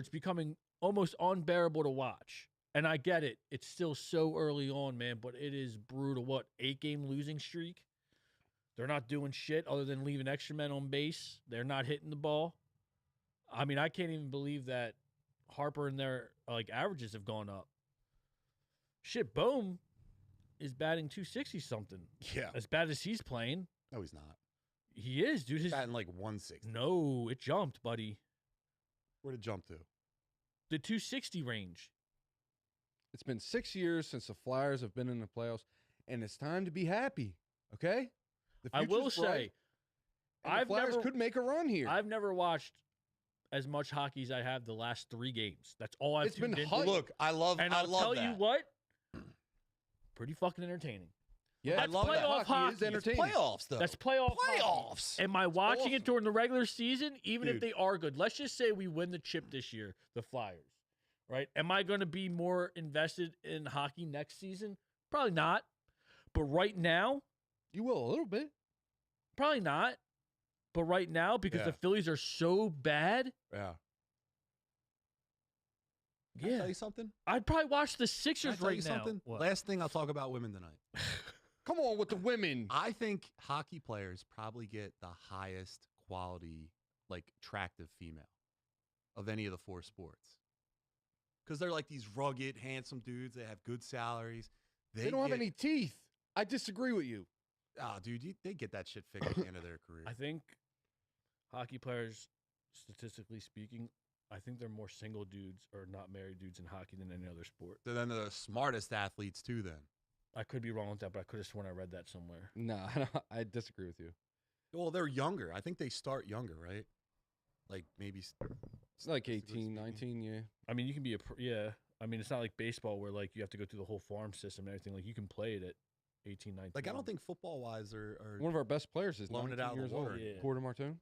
it's becoming almost unbearable to watch. And I get it. It's still so early on, man, but it is brutal. What, 8-game losing streak? They're not doing shit other than leaving extra men on base. They're not hitting the ball. I mean, I can't even believe that Harper and their averages have gone up. Shit, Bohm is batting 260 something. Yeah. As bad as he's playing. No, he's not. He is, dude. He's batting like 160. No, it jumped, buddy. Where'd it jump to? The 260 range. It's been 6 years since the Flyers have been in the playoffs, and it's time to be happy, okay? The I will future's bright, say, and the Flyers could make a run here. I've never watched as much hockey as I have the last 3 games. That's all I've It's been tuned into. hype. Look, I love And I I'll love tell that. you what, pretty fucking entertaining. Yeah, That's love that. playoff Hockey is hockey. It's entertaining. playoffs, though. That's playoff hockey. playoffs. Am I watching awesome. it during the regular season, even if Dude. they are good? Let's just say we win the chip this year, the Flyers, right? Am I going to be more invested in hockey next season? Probably not. But right now, You will a little bit. probably not. But right now, because Yeah. the Phillies are so bad, Yeah. Can I yeah, tell you something? I'd probably watch the Can I Sixers tell right you now. something? What? Last thing I'll talk about women tonight. Come on with the women. I think hockey players probably get the highest quality, like attractive female of any of the 4 sports. Because they're like these rugged, handsome dudes. They have good salaries. They don't have any teeth. I disagree with you. Oh, dude, they get that shit fixed at the end of their career. I think hockey players, statistically speaking, I think they're more single dudes or not married dudes in hockey than any other sport. They're then the smartest athletes too. Then I could be wrong with that, but I could have sworn I read that somewhere. No, I disagree with you. Well, they're younger. I think they start younger, right? Like maybe It's like 18, 19, yeah. I mean, you can be yeah. I mean, it's not like baseball where like you have to go through the whole farm system and everything. Like you can play it at 18, 19. Like I don't think football wise are One of our best players is blowing 19 it out of the years water. old. Yeah. Porter Martone.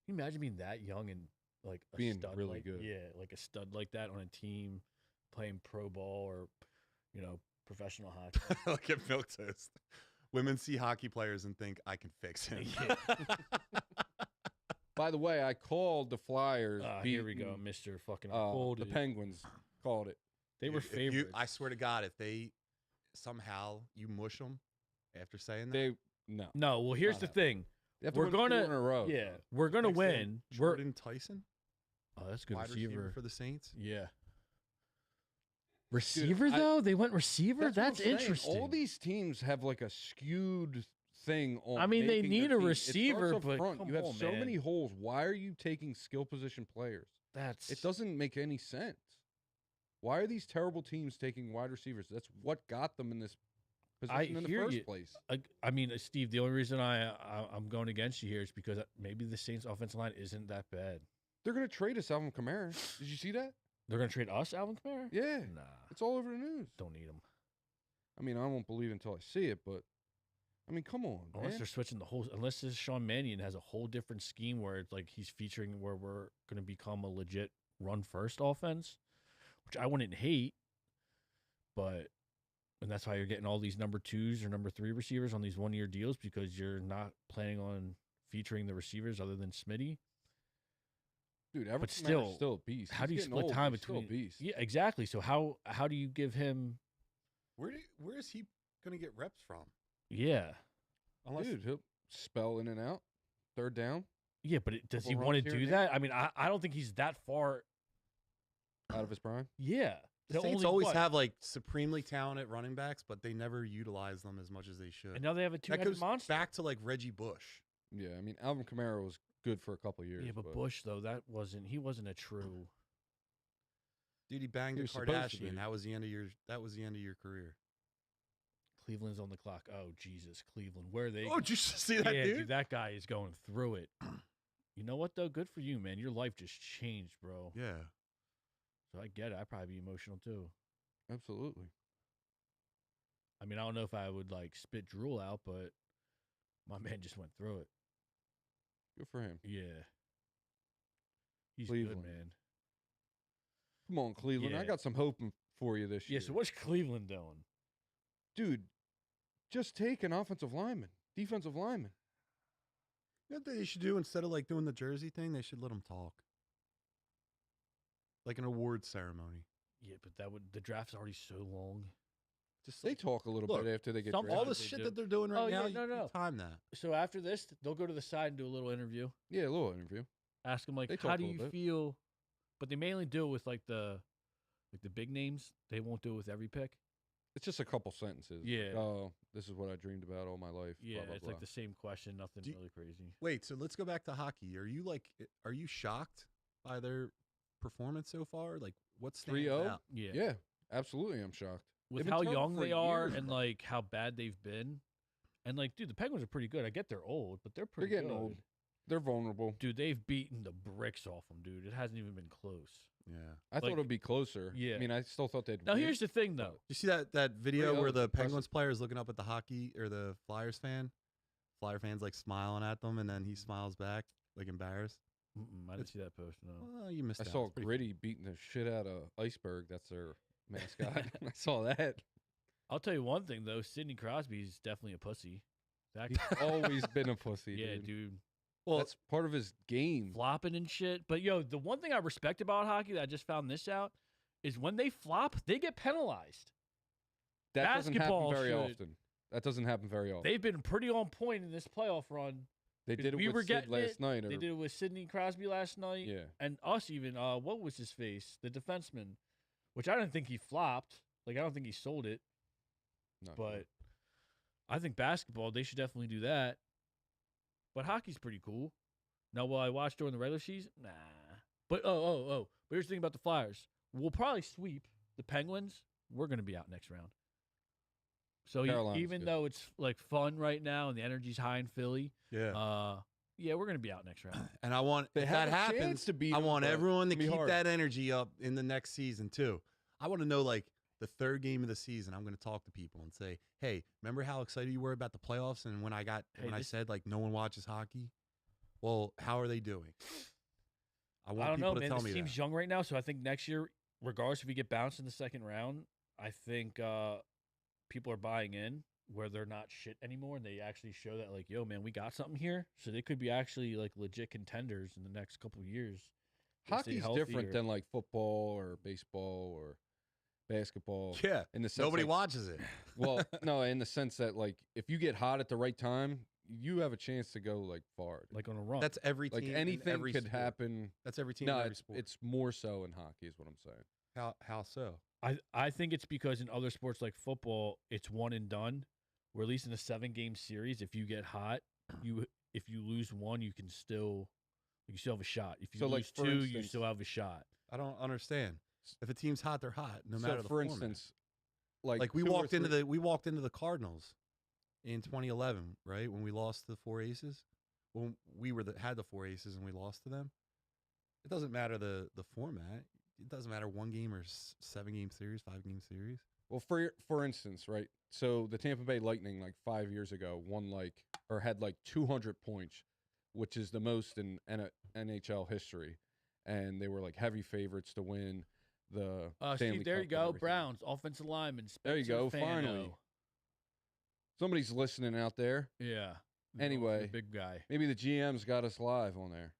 Can you imagine being that young and like a Being stud really like, good. Yeah, like a stud like that on a team, playing pro ball or, professional hockey. Look at Milk Toast. Women see hockey players and think I can fix him. By the way, I called the Flyers. Here we go, beating, Mr. Fucking the Penguins called it. They were If you- favorites. I swear to God, if they somehow you mush them after saying that, They no. No, well, here's Not the happening. thing. They have to We're win 4 gonna- in a row. Yeah, we're gonna next to win. We're Jordan Tyson, oh, that's a good wide receiver. for the Saints. Yeah. Receiver I- though, they went receiver. what That's I'm saying. interesting. All these teams have like a skewed thing on. I mean, they making need their a team. It starts receiver, up but front. come You have on, so man. many holes. Why are you taking skill position players? That's It doesn't make any sense. Why are these terrible teams taking wide receivers? That's what got them in this position in the hear first you. place. I mean, Steve. The only reason I'm going against you here is because maybe the Saints' offensive line isn't that bad. They're going to trade us Alvin Kamara. Did you see that? They're gonna trade us, Alvin Kamara? Yeah. Nah, It's all over the news. don't need him. I mean, I won't believe it until I see it, but I mean, come on, Unless man. they're switching the whole. Unless this Sean Mannion has a whole different scheme where it's like he's featuring where we're gonna become a legit run first offense, which I wouldn't hate, but. And that's why you're getting all these number 2s or number 3 receivers on these 1-year deals because you're not planning on featuring the receivers other than Smitty. Dude, Alvin but Kamara's still a beast. How do He's you getting split old, time but he's still a between? beast. Yeah, exactly. So how do you give him? Where is he going to get reps from? Yeah, Unless Dude, he'll spell in and out. Third down, yeah. But does he Couple want to runs here do and there. that? I mean, I don't think he's that far. out of his prime. Yeah, the Saints always have like supremely talented running backs, but they never utilize them as much as they should. And now they have a That two-headed goes monster. back to like Reggie Bush. Yeah, I mean, Alvin Kamara was good for a couple years. Yeah, but Bush though he wasn't a true. Dude, he banged He a was supposed to be. Kardashian. That was the end of your career. Cleveland's on the clock. Oh Jesus, Cleveland. Where are they? Oh, did you see that, yeah, dude? that guy is going through it. You know what though? Good for you, man. Your life just changed, bro. Yeah. So I get it. I'd probably be emotional too. Absolutely. I mean, I don't know if I would like spit drool out, but my man just went through it. Good for him. Yeah. He's Cleveland. good, man. Come on, Cleveland. I Yeah. got some hope for you this year. Yeah, so what's Cleveland doing? Dude, just take an offensive lineman, defensive lineman. You know what they should do instead of like doing the jersey thing? They should let them talk. Like an award ceremony. Yeah, but the draft's already so long. Just They like, talk a little Look, bit after they get some- drafted. all the they shit do. that they're doing right Oh, now. yeah, you no, can no. time that. So after this, they'll go to the side and do a little interview. Yeah, a little interview. Ask them like, They how talk do a you little bit. feel? But they mainly do it with like the big names. They won't do it with every pick. It's just a couple sentences. Yeah. Like, oh, this is what I dreamed about all my life. Yeah, blah, blah, it's blah. like the same question, nothing Do you- really crazy. Wait, so let's go back to hockey. Are you shocked by their performance so far? Like what stands 3-0? out? Yeah. Yeah, absolutely. I'm shocked. With They've been how terrible young for they are years, and bro. like how bad they've been. And like, dude, the Penguins are pretty good. I get they're old, but they're They're pretty getting good. old. They're vulnerable. Dude, they've beaten the bricks off them, dude. It hasn't even been close. Yeah. I thought Like- it would be closer. Yeah. I mean, I still thought they'd Now win. here's the thing though. You see that video 3-0 where is the impressive. Penguins player is looking up at the hockey or the Flyers fan? Flyer fan's like smiling at them, and then he smiles back, like embarrassed. I didn't see that post, no. Well, you missed I out. saw It's pretty Gritty beating the shit out of Iceberg. That's their mascot. I saw that. I'll tell you one thing though, Sidney Crosby's definitely a pussy. That He's guy, always been a pussy. yeah, dude. dude. Well, That's part of his game. Flopping and shit. But yo, the one thing I respect about hockey that I just found this out is when they flop, they get penalized. That doesn't basketball happen very should- often. That doesn't happen very often. They've been pretty on point in this playoff run. They did it we were with Sid getting last it. night. They did it with Sidney Crosby last night. Yeah. And us even. What was his face? The defenseman, which I didn't think he flopped. Like I don't think he sold it. Not But good. I think basketball, they should definitely do that. But hockey's pretty cool. Now, will I watch during the regular season? Nah. But But here's the thing about the Flyers. We'll probably sweep the Penguins. We're gonna be out next round. So Carolina's even good. though it's like fun right now and the energy's high in Philly, Yeah. yeah, we're gonna be out next round. And I want They if have that a chance happens to beat I 'em, want but everyone to it's gonna be keep hard. that energy up in the next season too. I want to know like the third game of the season. I'm going to talk to people and say, "Hey, remember how excited you were about the playoffs and when I Hey, said like no one watches hockey? Well, how are they doing?" I want I don't people know, to man. tell This me team's that. young right now, so I think next year, regardless if we get bounced in the second round, I think people are buying in where they're not shit anymore, and they actually show that like, yo, man, we got something here. So they could be actually like legit contenders in the next couple of years. They stay Hockey's healthy different or- than like football or baseball or basketball. Yeah. In the sense, Nobody like, watches it. Well, no, in the sense that like if you get hot at the right time, you have a chance to go like far. like on a run. That's every team. Like in anything every could sport. happen. That's every team No, in every sport. it's more so in hockey, is what I'm saying. How so? I think it's because in other sports like football, it's one and done. Where at least in a 7-game series, if you get hot, if you lose one, you still have a shot. If you So, like, lose for 2, you instance- still have a shot. I don't understand. If a team's hot, they're hot, no So, matter the for format. instance, Like we 2 or walked into 3 the Cardinals in 2011, right? When we lost the 4 aces. When we had the 4 aces and we lost to them. It doesn't matter the format. It doesn't matter 1 game or 7-game series, 5-game series. Well, for instance, right? So the Tampa Bay Lightning, like 5 years ago, had like 200 points, which is the most in NHL history, and they were like heavy favorites to win the Stanley Steve, there Cup you and go. everything. Browns, offensive lineman. There you Spencer go, Fano. finally. Somebody's listening out there. Yeah. Anyway. The big guy. Maybe the GM's got us live on there.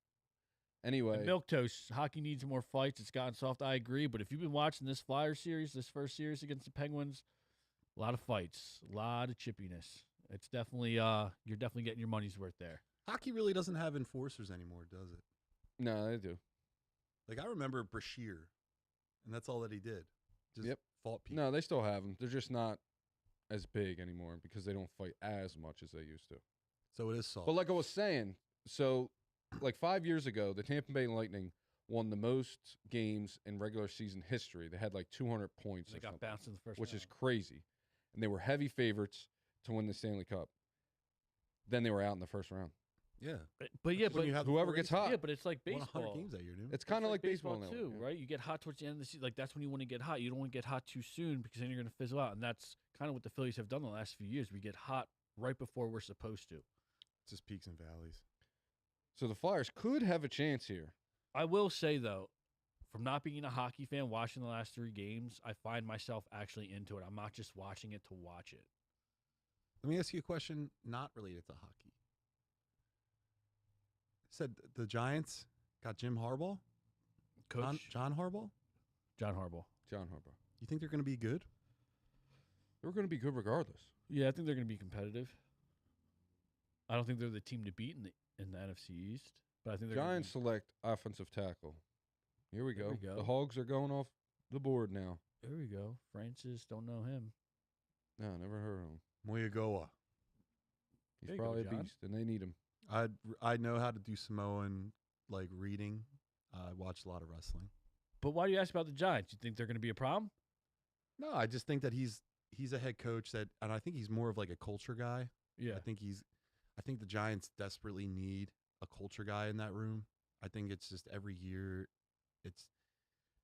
Anyway, And milquetoast, hockey needs more fights. It's gotten soft. I agree. But if you've been watching this Flyer series, this first series against the Penguins, a lot of fights, a lot of chippiness. It's definitely you're definitely getting your money's worth there. Hockey really doesn't have enforcers anymore, does it? no, they do. Like I remember Brashear, and that's all that he did. Just Yep. fought people. No, they still have them. They're just not as big anymore because they don't fight as much as they used to. So it is soft. But like I was saying, so like 5 years ago, the Tampa Bay Lightning won the most games in regular season history. They had like 200 points, They or got something, bounced in the first which round. is crazy. And they were heavy favorites to win the Stanley Cup. Then they were out in the first round. yeah. But yeah, That's when but you have the whoever 4 gets aces. hot. yeah, but it's like Won 100 baseball. games that year, dude. It's kind of like baseball now. too, yeah. right? You get hot towards the end of the season. Like that's when you want to get hot. You don't want to get hot too soon because then you're going to fizzle out. And that's kind of what the Phillies have done the last few years. We get hot right before we're supposed to. Just peaks and valleys. So the Flyers could have a chance here. I will say though, from not being a hockey fan, watching the last 3 games, I find myself actually into it. I'm not just watching it to watch it. Let me ask you a question not related to hockey. Said the Giants got Jim Harbaugh? Coach John Harbaugh? John Harbaugh. John Harbaugh. You think they're going to be good? They were going to be good regardless. Yeah, I think they're going to be competitive. I don't think they're the team to beat in the NFC East, but I think they're gonna Giants select offensive tackle. Here we There go. we go. The Hogs are going off the board now. There we go. Francis, don't know him. No, never heard of him. Moyagoa. He's There you go, probably a John. beast, and they need him. I know how to do Samoan like reading. I watched a lot of wrestling. But why do you ask about the Giants? You think they're going to be a problem? No, I just think that he's a head coach that, and I think he's more of like a culture guy. Yeah. I think the Giants desperately need a culture guy in that room. I think it's just every year,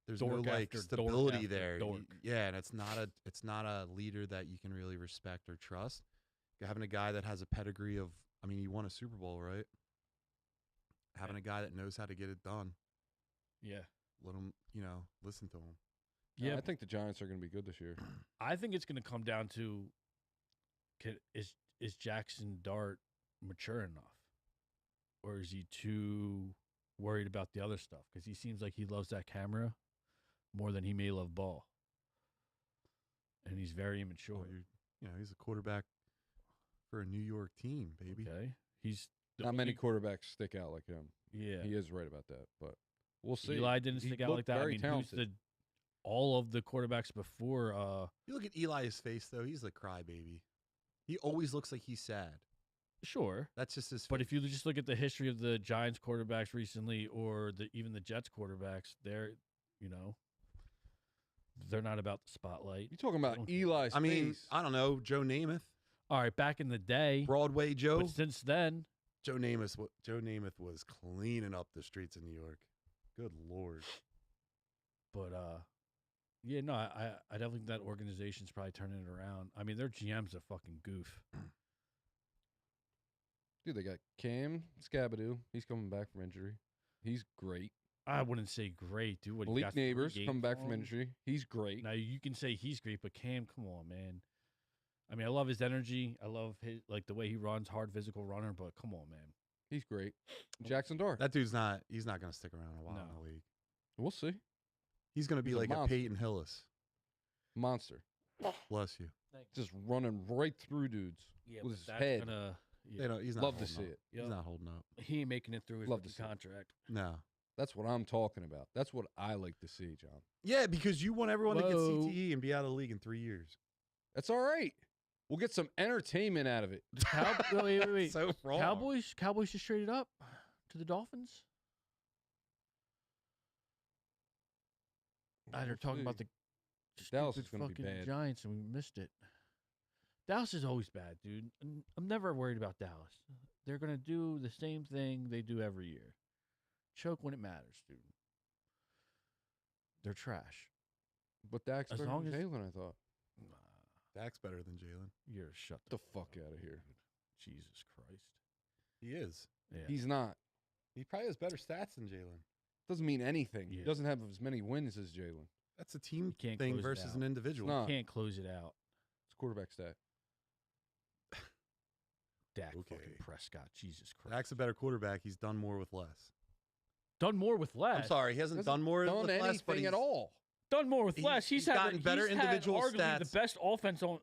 there's Dork no like after dork stability after there. dork. Yeah, and it's not a leader that you can really respect or trust. Having a guy that has a pedigree of, I mean, he won a Super Bowl, right? Having a guy that knows how to get it done. Yeah. Let him, listen to him. Yeah. I think the Giants are going to be good this year. I think it's going to come down to is Jackson Dart mature enough? Or is he too worried about the other stuff? Because he seems like he loves that camera more than he may love ball. And he's very immature. He's a quarterback for a New York team, baby. Okay. He's the Not many only- quarterbacks stick out like him. Yeah. He is right about that, but we'll see. Eli didn't He stick out like looked that. I very mean, talented. all of the quarterbacks before You look at Eli's face, though. He's a crybaby. He always looks like he's sad. sure. That's just his. But if you just look at the history of the Giants quarterbacks recently, or even the Jets quarterbacks, they're, They're not about the spotlight. You talking about don't- Eli? I mean, Space. I don't know. Joe Namath, All right, back in the day, Broadway Joe. but since then, Joe Namath was cleaning up the streets of New York. Good Lord. but yeah, no, I definitely think that organization's probably turning it around. I mean, their GM's a fucking goof. Dude, they got Cam Scabadoo. He's coming back from injury. He's great. I wouldn't say great, dude. What, he Malik got 3 Neighbors games coming back for from him? injury. He's great. Now you can say he's great, but Cam, come on, man. I mean, I love his energy. I love his the way he runs, hard physical runner. But come on, man. He's great. Jackson Dart. That dude's not. He's not going to stick around a while in No. the league. We'll see. He's going to be He's a like a monster. Peyton Hillis. Monster. Bless you. Just running right through dudes Yeah, with but his that's head. gonna. Yeah, You know, he's not Love to holding see up. it. Yep. He's not holding up. he ain't making it through his Love to rookie see it. contract. No. That's what I'm talking about. That's what I like to see, John. Yeah, because you want everyone to get Whoa. CTE and be out of the league in 3 years. That's all right. We'll get some entertainment out of it. Wait. So wrong. Cowboys just traded up to the Dolphins. They're talking about the Dallas stupid is gonna be fucking bad. Giants, and we missed it. Dallas is always bad, dude. I'm never worried about Dallas. They're gonna do the same thing they do every year. Choke when it matters, dude. They're trash. But Dak's As better long than as- Jalen, I thought. Dak's better than Jalen. You're shut Get the fuck out of here. Jesus Christ. He is. Yeah. He's not. He probably has better stats than Jalen. Doesn't mean anything. He Yeah. doesn't have as many wins as Jalen. That's a team can't thing close it versus out. an individual. not. Can't close it out. It's quarterback stat. Dak Okay. fucking Prescott. Jesus Christ. Dak's a better quarterback. He's done more with less. Done more with less. I'm sorry, he hasn't Hasn't done more done with less, but anything he's, at all. Done more with He's- less. he's had gotten better he's individual had arguably the stats. best offense on.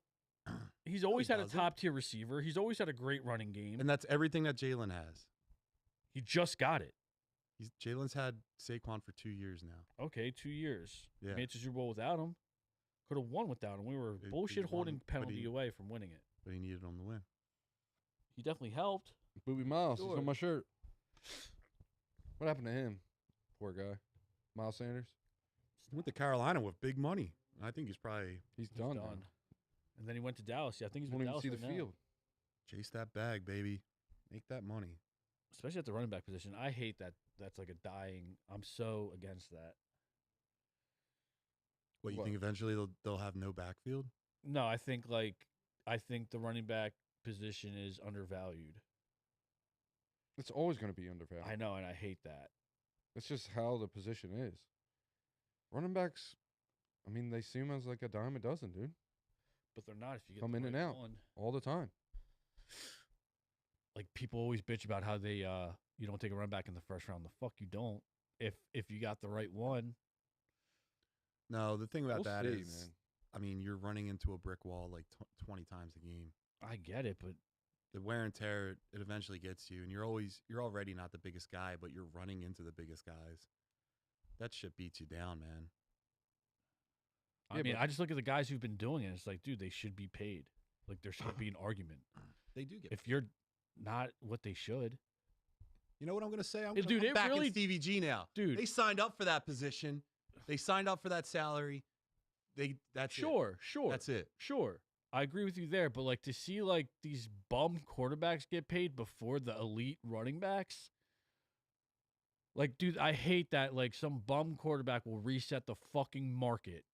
He's always had a doesn't. top tier receiver. He's always had a great running game. And that's everything that Jalen has. He just got it. Jalen's had Saquon for 2 years now. Okay, 2 years. Yeah. Made it to Super Bowl without him. Could have won without him. We were He bullshit won, holding but penalty he- away from winning it. But he needed him to win. He definitely helped. Booby Miles. He's Sure. on my shirt. What happened to him? Poor guy. Miles Sanders. He went to Carolina with big money. I think he's probably He's He's done. done. now. And then he went to Dallas. Yeah, I think he's Won't with even Dallas see right the now. field. chase that bag, baby. Make that money. Especially at the running back position. I hate that. That's like a dying. I'm so against that. What, you What? think eventually they'll have no backfield? No, I think the running back position is undervalued. It's always going to be undervalued. I know, and I hate that. That's just how the position is. Running backs, I mean, they seem as like a dime a dozen, dude, But they're not if you get Come the in and right out. one. all the time. Like people always bitch about how they you don't take a run back in the first round. The fuck you don't. If you got the right one. No, the thing about We'll that see, is, man. I mean, you're running into a brick wall like 20 times a game. I get it, but The wear and tear, it eventually gets you, and you're already not the biggest guy, but you're running into the biggest guys. That shit beats you down, man. I Yeah, mean, but- I just look at the guys who've been doing it. It's like, dude, they should be paid. Like there shouldn't be an argument. They do get. If you're not what they should, You know what I'm going to say? I'm Dude, going to it back really- in Stevie G now. dude. They signed up for that position. They signed up for that salary. That's Sure. it. That's it. Sure. I agree with you there, but like to see like these bum quarterbacks get paid before the elite running backs. Like, dude, I hate that like some bum quarterback will reset the fucking market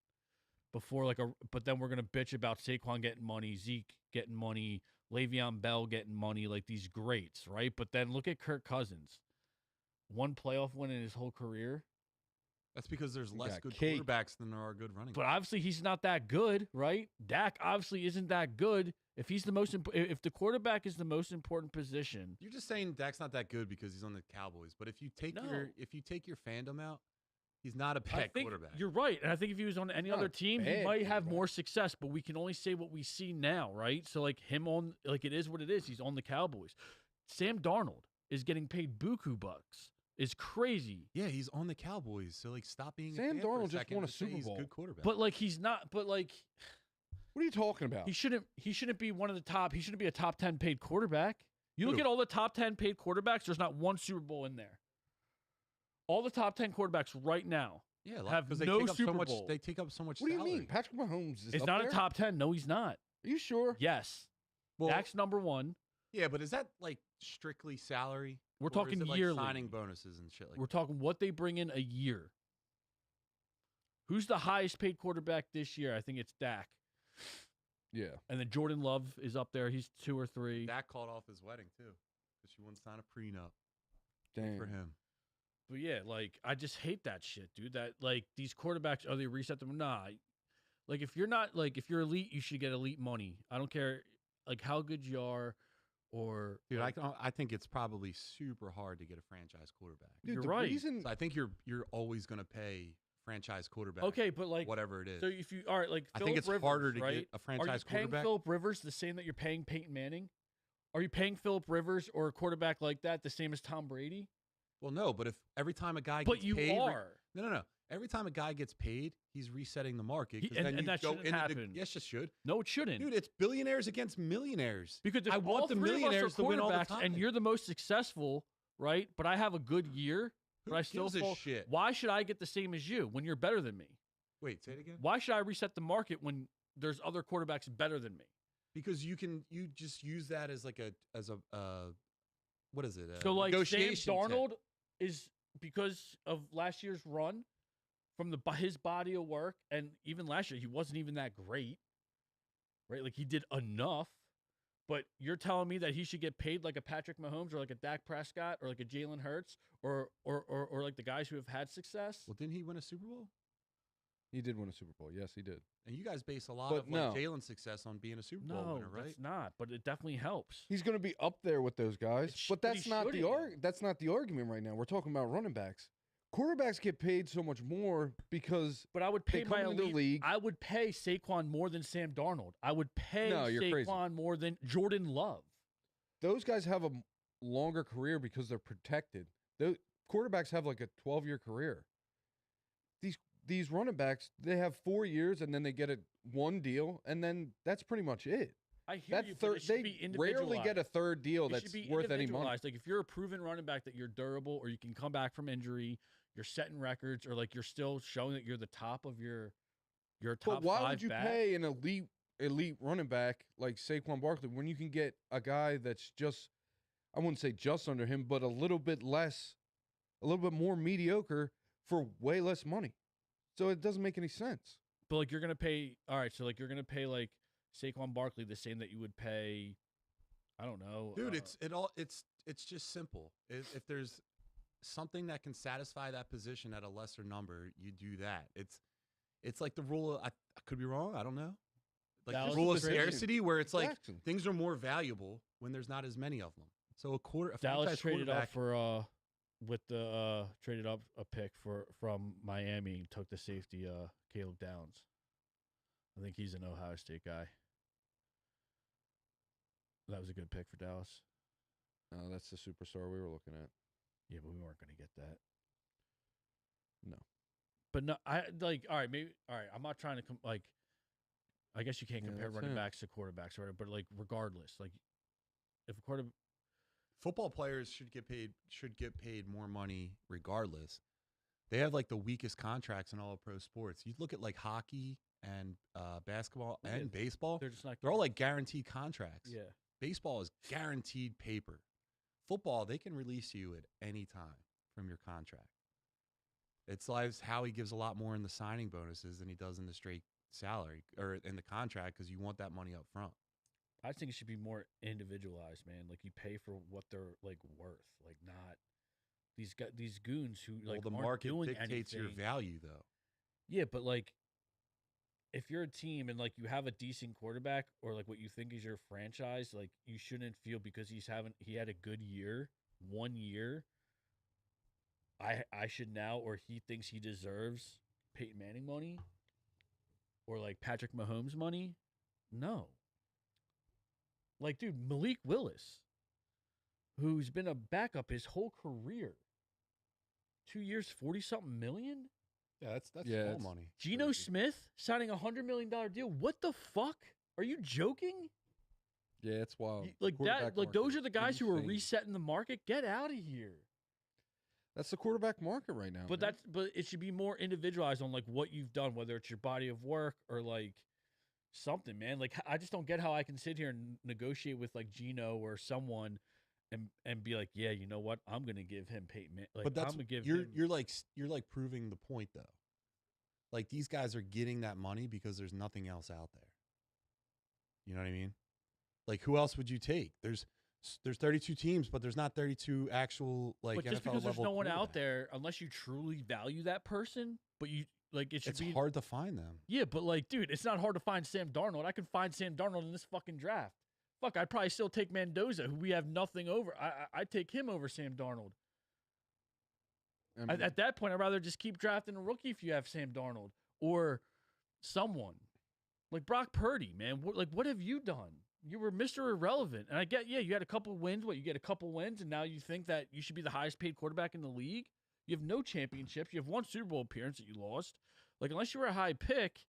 before but then we're gonna bitch about Saquon getting money, Zeke getting money, Le'Veon Bell getting money, like these greats, right? But then look at Kirk Cousins. One playoff win in his whole career. That's because there's He less got good cake. quarterbacks than there are good running But backs. obviously he's not that good, right? Dak obviously isn't that good. If he's the most if the quarterback is the most important position, You're just saying Dak's not that good because he's on the Cowboys. But if you take No. your fandom out, he's not a I bad think quarterback. you're right. And I think if he was on any not other a team, he bad might have quarterback. more success, but we can only say what we see now, right? So like him on like it is what it is. He's on the Cowboys. Sam Darnold is getting paid buku bucks. It's crazy. Yeah, he's on the Cowboys. So like, stop being. Sam a fan for Darnold a just second won a and say Super he's Bowl. Good quarterback. But like he's not but like What are you talking about? he shouldn't be one of the top. He shouldn't be a top 10 paid quarterback. You look Who? at all the top 10 paid quarterbacks, there's not one Super Bowl in there. All the top 10 quarterbacks right now. Yeah, have because they no take up Super so much. Bowl. They take up so much. What do you salary. mean? Patrick Mahomes is It's up not there? a top 10. No, he's not. Are you sure? Yes. Well, Dak's number 1. yeah, but is that like strictly salary? We're Or talking is it, like, yearly. signing bonuses and shit like. We're talking what they bring in a year. Who's the highest paid quarterback this year? I think it's Dak. Yeah. And then Jordan Love is up there. He's 2 or 3. Dak called off his wedding too, because she wouldn't sign a prenup Damn. for him. But yeah, like I just hate that shit, dude. That like these quarterbacks, they reset them? Nah. Like if you're you're elite, you should get elite money. I don't care like how good you are, or Dude, like, I think it's probably super hard to get a franchise quarterback. Dude, You're the right. reason So I think you're always gonna pay franchise quarterback. okay, but like whatever it is. so if you all right, like I Phillip think it's Rivers, harder to right? get a Are you franchise paying quarterback. Phillip Rivers the same that you're paying Peyton Manning? Are you paying Phillip Rivers or a quarterback like that the same as Tom Brady? Well, no, but if every time a guy But gets you paid, are. no. Every time a guy gets paid, he's resetting the market. 'Cause And then you that go shouldn't into happen. yes, it should. No, it shouldn't. Dude, it's billionaires against millionaires. Because if I all want the 3 of us are millionaires to win all the quarterbacks time. and you're the most successful, right? But I have a good year, Who but I still gives a fall. shit? Why should I get the same as you when you're better than me? Wait, say it again. Why should I reset the market when there's other quarterbacks better than me? Because you just use that as like what is it? So like Sam negotiation tip. Darnold is because of last year's run from his body of work, and even last year he wasn't even that great, right? Like he did enough, but you're telling me that he should get paid like a Patrick Mahomes or like a Dak Prescott or like a Jalen Hurts or like the guys who have had success? Well, didn't he win a Super Bowl? he did win a Super Bowl. Yes, he did. And you guys base a lot But of no. Jalen's success on being a Super Bowl No, winner, right? that's not. But it definitely helps. He's going to be up there with those guys, but but that's he not the shouldn't. that's not the argument right now. We're talking about running backs. Quarterbacks get paid so much more because But I would They pay my come into the elite. league- I would pay Saquon more than Sam Darnold. I would pay No, you're crazy. Saquon more than Jordan Love. those guys have a longer career because they're protected. The quarterbacks have like a 12-year career. These running backs, they have 4 years and then they get one deal and then that's pretty much it. I hear That you, but it should be they rarely get a third deal It that's should be worth any money. individualized. Like if you're a proven running back that you're durable or you can come back from injury, you're setting records, or like you're still showing that you're the top of your top But why 5 would you back. pay an elite running back like Saquon Barkley when you can get a guy that's just, I wouldn't say just under him, but a little bit more mediocre for way less money? So it doesn't make any sense. But like you're gonna pay. All right, so like you're gonna pay like Saquon Barkley the same that you would pay. I don't know, Dude, it's just simple. If there's something that can satisfy that position at a lesser number, you do that. It's like the rule of, I could be wrong, I don't know. Like Dallas the rule of is crazy. scarcity where it's like Jackson. things are more valuable when there's not as many of them. So a Dallas franchise traded up quarterback- for traded up a pick from Miami and took the safety Caleb Downs. I think he's an Ohio State guy. That was a good pick for Dallas. No, that's the superstar we were looking at. Yeah, but we weren't going to get that. No. But no, I like. All right, maybe. All right, I'm not trying to like. I guess you can't Yeah, compare that's running him. backs to quarterbacks or whatever. But like, regardless, like, if a quarterback, football players should get paid more money regardless. They have like the weakest contracts in all of pro sports. You look at like hockey and basketball Yeah, and baseball. they're just not. They're all like guaranteed contracts. yeah. Baseball is guaranteed paper. Football, they can release you at any time from your contract. It's like how he gives a lot more in the signing bonuses than he does in the straight salary or in the contract because you want that money up front. I think it should be more individualized, man. Like you pay for what they're like worth, like not these goons who like Well, the aren't market doing dictates your anything. value, though. Yeah, but like if you're a team and like you have a decent quarterback or like what you think is your franchise, like you shouldn't feel because he had a good year, 1 year. I should now, or he thinks he deserves Peyton Manning money or like Patrick Mahomes money. No. Like, dude, Malik Willis, who's been a backup his whole career, 2 years, 40-something million. Yeah, that's Yeah, small it's- money. Geno Crazy. Smith signing $100 million deal. What the fuck? Are you joking? Yeah, it's wild. Like that? Quarterback Like those market are the guys who are insane. resetting the market. Get out of here. That's the quarterback market right now. But man. but it should be more individualized on like what you've done, whether it's your body of work or like something, man. Like I just don't get how I can sit here and negotiate with like Gino or someone and be like, yeah, you know what, I'm gonna give him Peyton. Like, But that's I'm gonna give you're him. you're like proving the point though. Like these guys are getting that money because there's nothing else out there. You know what I mean? Like who else would you take? There's 32 teams, but there's not 32 actual like But just NFL because there's level no one out quarterbacks. there, unless you truly value that person, but you like it should It's be hard to find them. Yeah, but like, dude, it's not hard to find Sam Darnold. I can find Sam Darnold in this fucking draft. Fuck, I'd probably still take Mendoza, who we have nothing over. I'd take him over Sam Darnold. I mean, At that point, I'd rather just keep drafting a rookie if you have Sam Darnold or someone like Brock Purdy, man. What have you done? You were Mr. Irrelevant, and I get, yeah, you had a couple wins. You get a couple wins, and now you think that you should be the highest paid quarterback in the league? You have no championships. You have one Super Bowl appearance that you lost. Like, unless you were a high pick,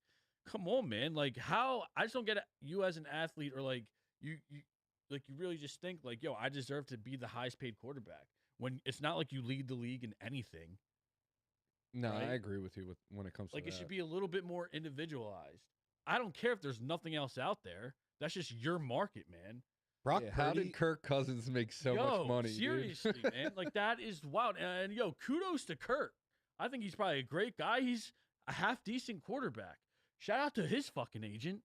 come on, man. Like, how? I just don't get you as an athlete, or like you really just think like, yo, I deserve to be the highest paid quarterback when it's not like you lead the league in anything. no, right? I agree with you when it comes Like, to it that. should be a little bit more individualized. I don't care if there's nothing else out there. That's just your market, man. Brock Yeah, how Purdy, did Kirk Cousins make so much money? Seriously, dude? man. Like, that is wild. And yo, kudos to Kirk. I think he's probably a great guy. He's a half decent quarterback. Shout out to his fucking agent.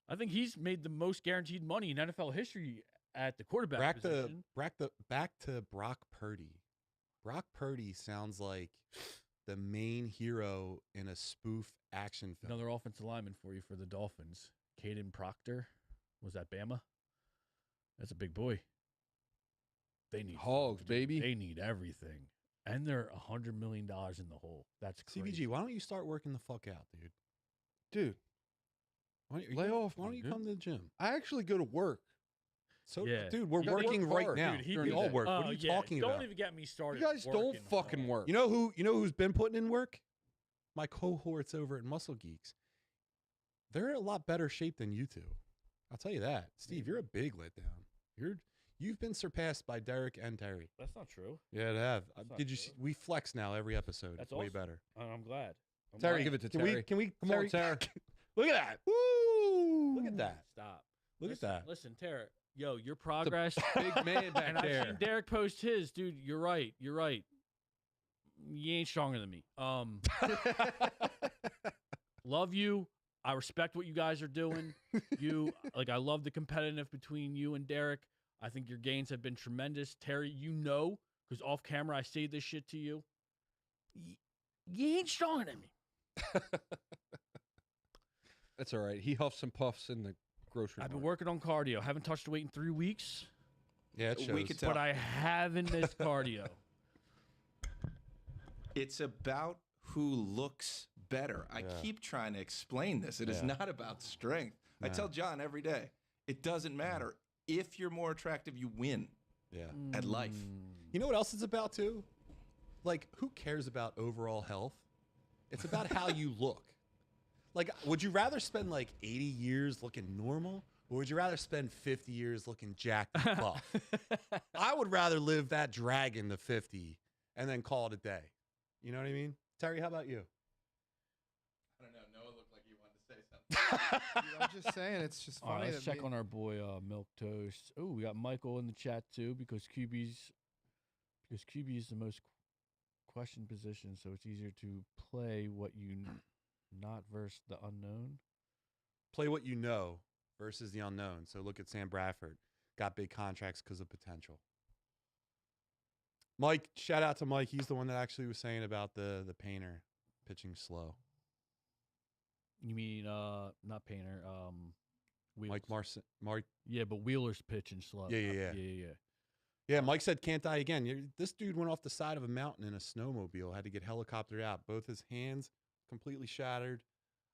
I think he's made the most guaranteed money in NFL history at the quarterback position. back to Brock Purdy. Brock Purdy sounds like the main hero in a spoof action film. Another offensive lineman for you for the Dolphins. Caden Proctor. Was that Bama? That's a big boy. They need Hogs, dude. baby. They need everything. And they're $100 million in the hole. That's crazy. CVG, why don't you start working the fuck out, dude? Dude, Why don't Lay off Why don't me, you dude. come to the gym? I actually go to work. So, Yeah. dude, we're You gotta working work right hard, now. dude. He we during all the day. work. What are you talking Don't about? even get me started. You guys don't working fucking hard. work. You know who's been putting in work? My cohorts over at Muscle Geeks. They're in a lot better shape than you two. I'll tell you that. Steve, you're a big letdown. You've been surpassed by Derek and Terry. That's not true. Yeah, it have. That's not Did you true. see, we flex now every episode. That's way awesome. better. I'm glad. I'm Terry, glad. give it to can Terry. Can we Come on, Terry. Look at that. Woo! Look at that. Stop. Look Listen, at that. Listen, Tara. Yo, your progress. Big man back and I've there. seen Derek post his. Dude, you're right. You're right. You ain't stronger than me. Love you. I respect what you guys are doing. I love the competitiveness between you and Derek. I think your gains have been tremendous. Terry, because off camera I say this shit to you. You ain't stronger than me. That's all right. He huffs and puffs in the grocery I've been mart. working on cardio. Haven't touched weight in 3 weeks, Yeah, it shows. We could tell. but I haven't missed cardio. It's about who looks better. I Yeah. keep trying to explain this. It is Yeah. not about strength. I No. tell John every day, it doesn't matter. If you're more attractive, you win Yeah. at life. You know what else it's about too? Like, who cares about overall health? It's about how you look. Like, would you rather spend like 80 years looking normal, or would you rather spend 50 years looking jacked and buff? I would rather live that dragon to 50 and then call it a day. You know what I mean? Terry, how about you? I don't know. Noah looked like he wanted to say something. Dude, I'm just saying, it's just All right, funny. let's that check on our boy Milk Toast. Oh, we got Michael in the chat too because QB is the most questioned position, so it's easier to play what you not versus the unknown. Play what you know versus the unknown. So look at Sam Bradford. Got big contracts because of potential. Mike, shout out to Mike. He's the one that actually was saying about the painter pitching slow. You mean not Painter, Wheels. Mark. Yeah, but Wheeler's pitching slow. Yeah. Yeah. Yeah, Mike said can't die again. This dude went off the side of a mountain in a snowmobile, had to get helicoptered out. Both his hands completely shattered.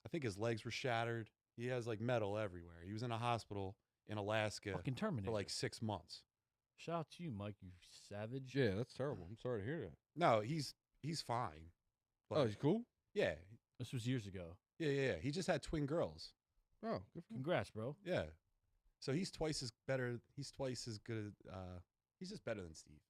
I think his legs were shattered. He has like metal everywhere. He was in a hospital in Alaska Fucking Terminator. for like 6 months. Shout out to you, Mike, you savage. Yeah, that's terrible. I'm sorry to hear that. No, he's fine. But Oh, he's cool? yeah. This was years ago. Yeah. He just had twin girls. Oh, good for him. Congrats, bro. Yeah. So he's twice as better. He's twice as good. He's just better than Steve.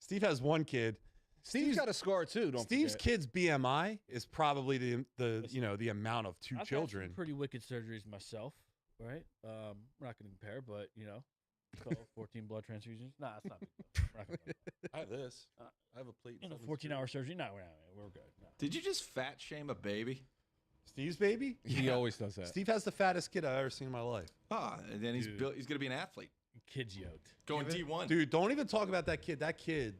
Steve has one kid. Steve's got a scar too. Don't Steve's forget. kid's BMI is probably the amount of 2 I've had children. some pretty wicked surgeries myself, right? We're not going to compare, but 14 blood transfusions. Nah, it's not big deal. We're not gonna talk about I have this. I have a plate. it. 14-hour surgery. No, we're good. No. Did you just fat shame a baby? Steve's baby? He always does that. Steve has the fattest kid I've ever seen in my life. And then he's Dude. built. He's gonna be an athlete. Kid's yoked. Going D1. Dude, don't even talk about that kid. That kid.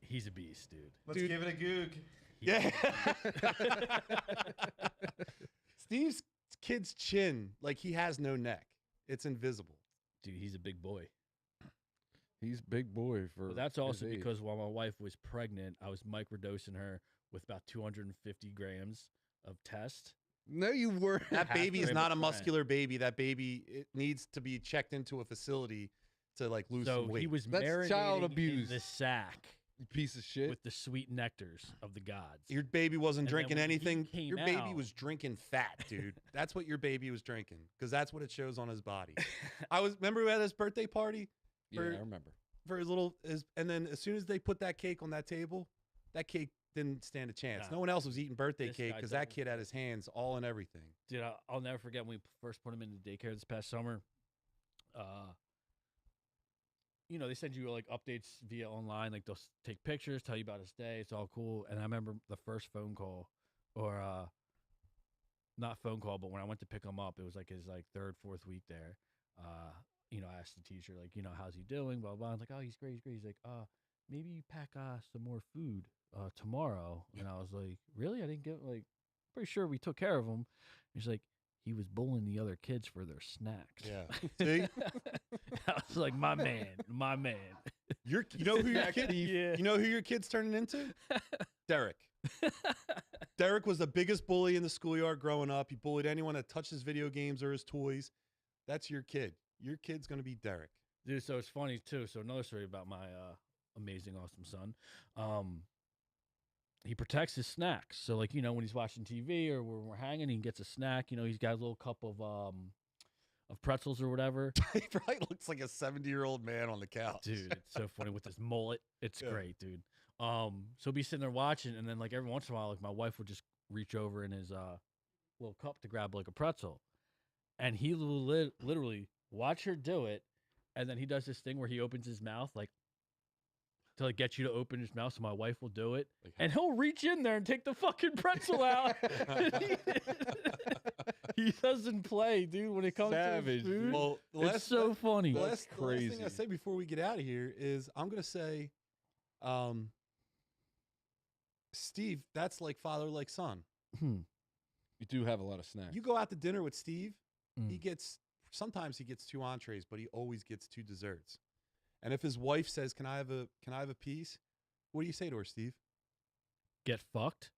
He's a beast, dude. Let's give it a goog. Yeah. Steve's kid's chin, like he has no neck. It's invisible. Dude, he's a big boy. He's big boy for. But that's his also age. because while my wife was pregnant, I was microdosing her with about 250 grams of test. No, you weren't. That Half baby is gram not a of muscular baby. That baby, it needs to be checked into a facility to like lose So some weight. he was That's marinating child in abuse. the sack You piece of shit. with the sweet nectars of the gods. Your baby wasn't And then drinking when he anything. came Your baby out- was drinking fat, dude. That's what your baby was drinking because that's what it shows on his body. Remember we had his birthday party yeah, for- I remember. for and then as soon as they put that cake on that table, that cake didn't stand a chance. Nah. No one else was eating birthday This cake guy because that does. kid had his hands all in everything. Dude, I'll never forget when we first put him into daycare this past summer. They send you like updates via online. Like they'll take pictures, tell you about his day. It's all cool. And I remember the first phone call, or not phone call, but when I went to pick him up, it was like his third, fourth week there. I asked the teacher like, how's he doing? Blah blah. I was like, oh, he's great, he's great. He's like, maybe you pack some more food tomorrow. And I was like, really? I didn't get pretty sure we took care of him. He's like, he was bullying the other kids for their snacks. Yeah. See, I was like, my man. you know who your kid? Yeah. You know who your kid's turning into? Derek. Derek was the biggest bully in the schoolyard growing up. He bullied anyone that touched his video games or his toys. That's your kid. Your kid's gonna be Derek. Dude, so it's funny too. So another story about my amazing, awesome son. He protects his snacks. So when he's watching TV or when we're hanging, he gets a snack. He's got a little cup of pretzels or whatever. He probably looks like a 70-year-old man on the couch. Dude, it's so funny with his mullet. It's Yeah. great, dude. So be sitting there watching, and then every once in a while, my wife would just reach over in his little cup to grab a pretzel, and he will literally watch her do it, and then he does this thing where he opens his mouth to get you to open his mouth, so my wife will do it, and he'll reach in there and take the fucking pretzel out. He doesn't play, dude. When it comes Savage, to his food, dude. Well, it's so funny. The That's last thing I crazy. say before we get out of here is I'm gonna say, Steve, that's like father, like son. Hmm. You do have a lot of snacks. You go out to dinner with Steve, Mm. sometimes he gets 2 entrees, but he always gets 2 desserts. And if his wife says, "Can I have a piece?" What do you say to her, Steve? Get fucked.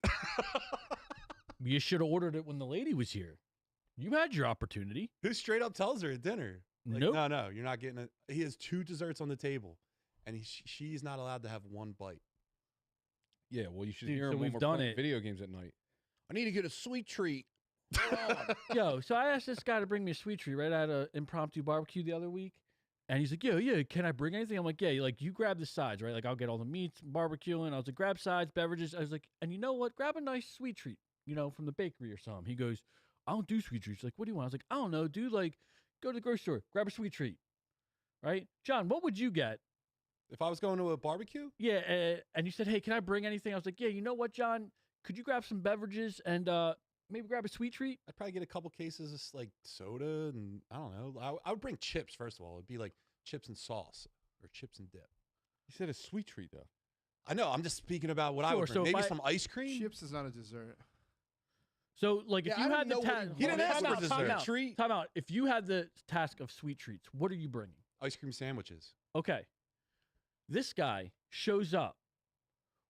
You should have ordered it when the lady was here. You had your opportunity. Who straight up tells her at dinner? Like, Nope. No, you're not getting it. He has 2 desserts on the table, and she's not allowed to have 1 bite. Yeah, well, you should Dude, hear so him when we've we're done playing it. video games at night. I need to get a sweet treat. Yo, so I asked this guy to bring me a sweet treat right at an impromptu barbecue the other week. And he's like, yeah, can I bring anything? I'm like, yeah, you grab the sides, right? I'll get all the meats, barbecuing. I was like, grab sides, beverages. I was like, and you know what? Grab a nice sweet treat, from the bakery or something. He goes, I don't do sweet treats. Like, what do you want? I was like, I don't know, dude. Go to the grocery store, grab a sweet treat, right? John, what would you get? If I was going to a barbecue, Yeah, and you said, hey, can I bring anything? I was like, yeah, you know what, John? Could you grab some beverages and maybe grab a sweet treat? I'd probably get a couple cases of like soda, and I don't know. I would bring chips first of all. It'd be like chips and sauce or chips and dip. You said a sweet treat, though. I know. I'm just speaking about what I Sure, would so bring. if Maybe I- some ice cream. Chips is not a dessert. So, if Yeah, I you don't had the know what task, he didn't ask for dessert. Treat. Time out. If you had the task of sweet treats, what are you bringing? Ice cream sandwiches. Okay. This guy shows up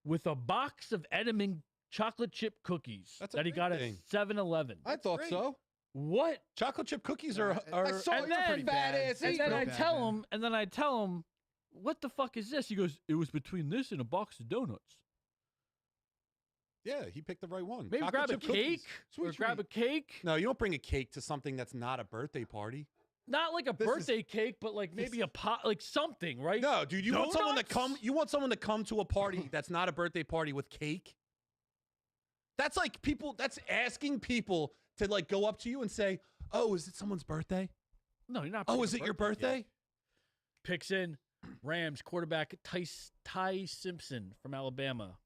with a box of Edelman chocolate chip cookies That's a that he great got thing. at 7-Eleven. I thought great. so. What? Chocolate chip cookies Yeah, are. I saw and you then- pretty fat ass And eating then pretty I bad, tell man. him, what the fuck is this? He goes, it was between this and a box of donuts. Yeah, he picked the right one. Maybe Chocolate grab a chip cookies. cake or Sweet grab a treat. cake. No, you don't bring a cake to something that's not a birthday party. Not like a This is- birthday cake, but like maybe a pot, like something, right? No, dude, you want someone to Donuts? come. You want someone to come to a party that's not a birthday party with cake. That's like people. That's asking people to like go up to you and say, "Oh, is it someone's birthday? No, you're not. Oh, picking is a it your birthday?" Picks in Rams quarterback Ty Simpson from Alabama.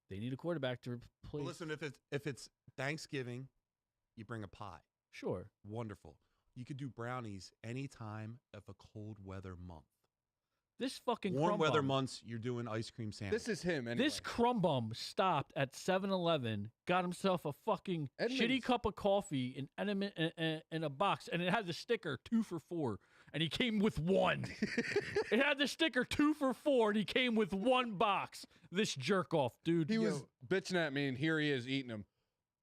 They need a quarterback to replace. Well, listen, if it's Thanksgiving, you bring a pie. Sure. Wonderful. You could do brownies anytime of a cold weather month. This fucking Warm crumb weather bum- months, you're doing ice cream sandwich. This is him. Anyway. This crumb bum stopped at 7-Eleven, got himself a fucking shitty Edmonds. cup of coffee in a box, and it had the sticker 2 for $4, and he came with one. It had the sticker 2 for $4, and he came with one box. This jerk off, dude. He was bitching at me, and here he is eating them.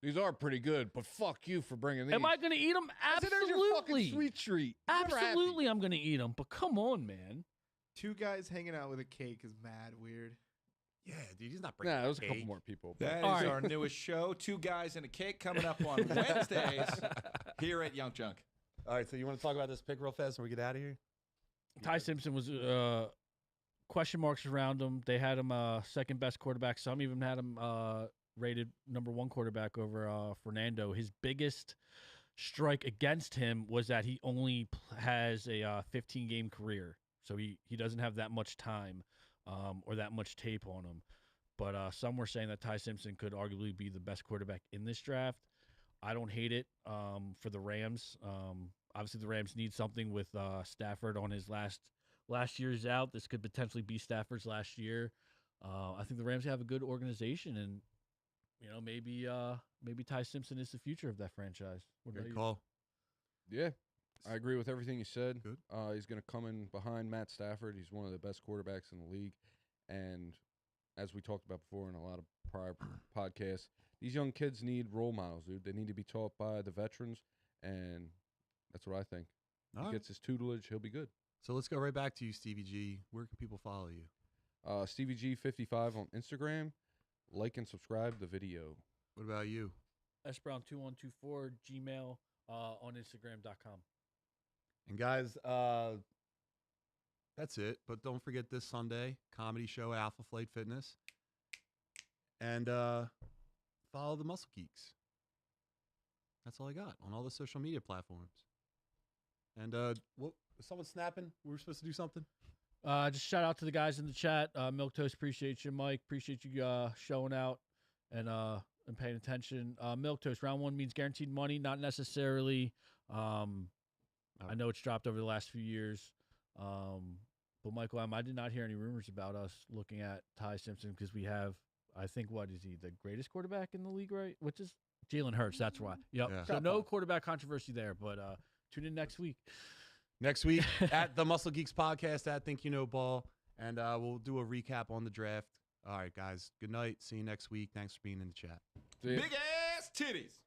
These are pretty good, but fuck you for bringing these. Am I going to eat them? I said, "There's your fucking Absolutely. sweet treat. You're never happy." Absolutely, I'm going to eat them. But come on, man. 2 guys hanging out with a cake is mad weird. Yeah, dude, he's not bringing. Nah, there was a couple cake. more people. but- That is All right. our newest show, 2 Guys and a Cake, coming up on Wednesdays here at Young Junk. All right, so you want to talk about this pick real fast and we get out of here? Ty Simpson was question marks around him. They had him second best quarterback. Some even had him rated number 1 quarterback over Fernando. His biggest strike against him was that he only has a 15-game career, so he doesn't have that much time or that much tape on him. But some were saying that Ty Simpson could arguably be the best quarterback in this draft. I don't hate it for the Rams. Obviously, the Rams need something with Stafford on his last year's out. This could potentially be Stafford's last year. I think the Rams have a good organization, and maybe Ty Simpson is the future of that franchise. What about Good you? call. Yeah, I agree with everything you said. Good. He's going to come in behind Matt Stafford. He's one of the best quarterbacks in the league. And as we talked about before in a lot of prior podcasts, these young kids need role models, dude. They need to be taught by the veterans, and that's what I think. All He right. gets his tutelage, he'll be good. So let's go right back to you, Stevie G. Where can people follow you? Stevie G55 on Instagram. Like and subscribe the video. What about you? sbrown2124 Gmail on Instagram.com. And guys, that's it. But don't forget this Sunday, comedy show Alpha Flight Fitness. And follow the Muscle Geeks. That's all I got on all the social media platforms. And what someone snapping? We were supposed to do something? Just shout out to the guys in the chat. Milk Toast, appreciate you, Mike. Appreciate you showing out and paying attention. Milk Toast, round 1 means guaranteed money, not necessarily. I know it's dropped over the last few years. But Michael M., I did not hear any rumors about us looking at Ty Simpson because we have, I think, what is he, the greatest quarterback in the league, right? Which is Jalen Hurts. That's why. Yep. Yeah. So no quarterback controversy there, but tune in next week. Next week at the Muscle Geeks podcast at Think You Know Ball. And we'll do a recap on the draft. All right, guys. Good night. See you next week. Thanks for being in the chat. See ya. Big ass titties.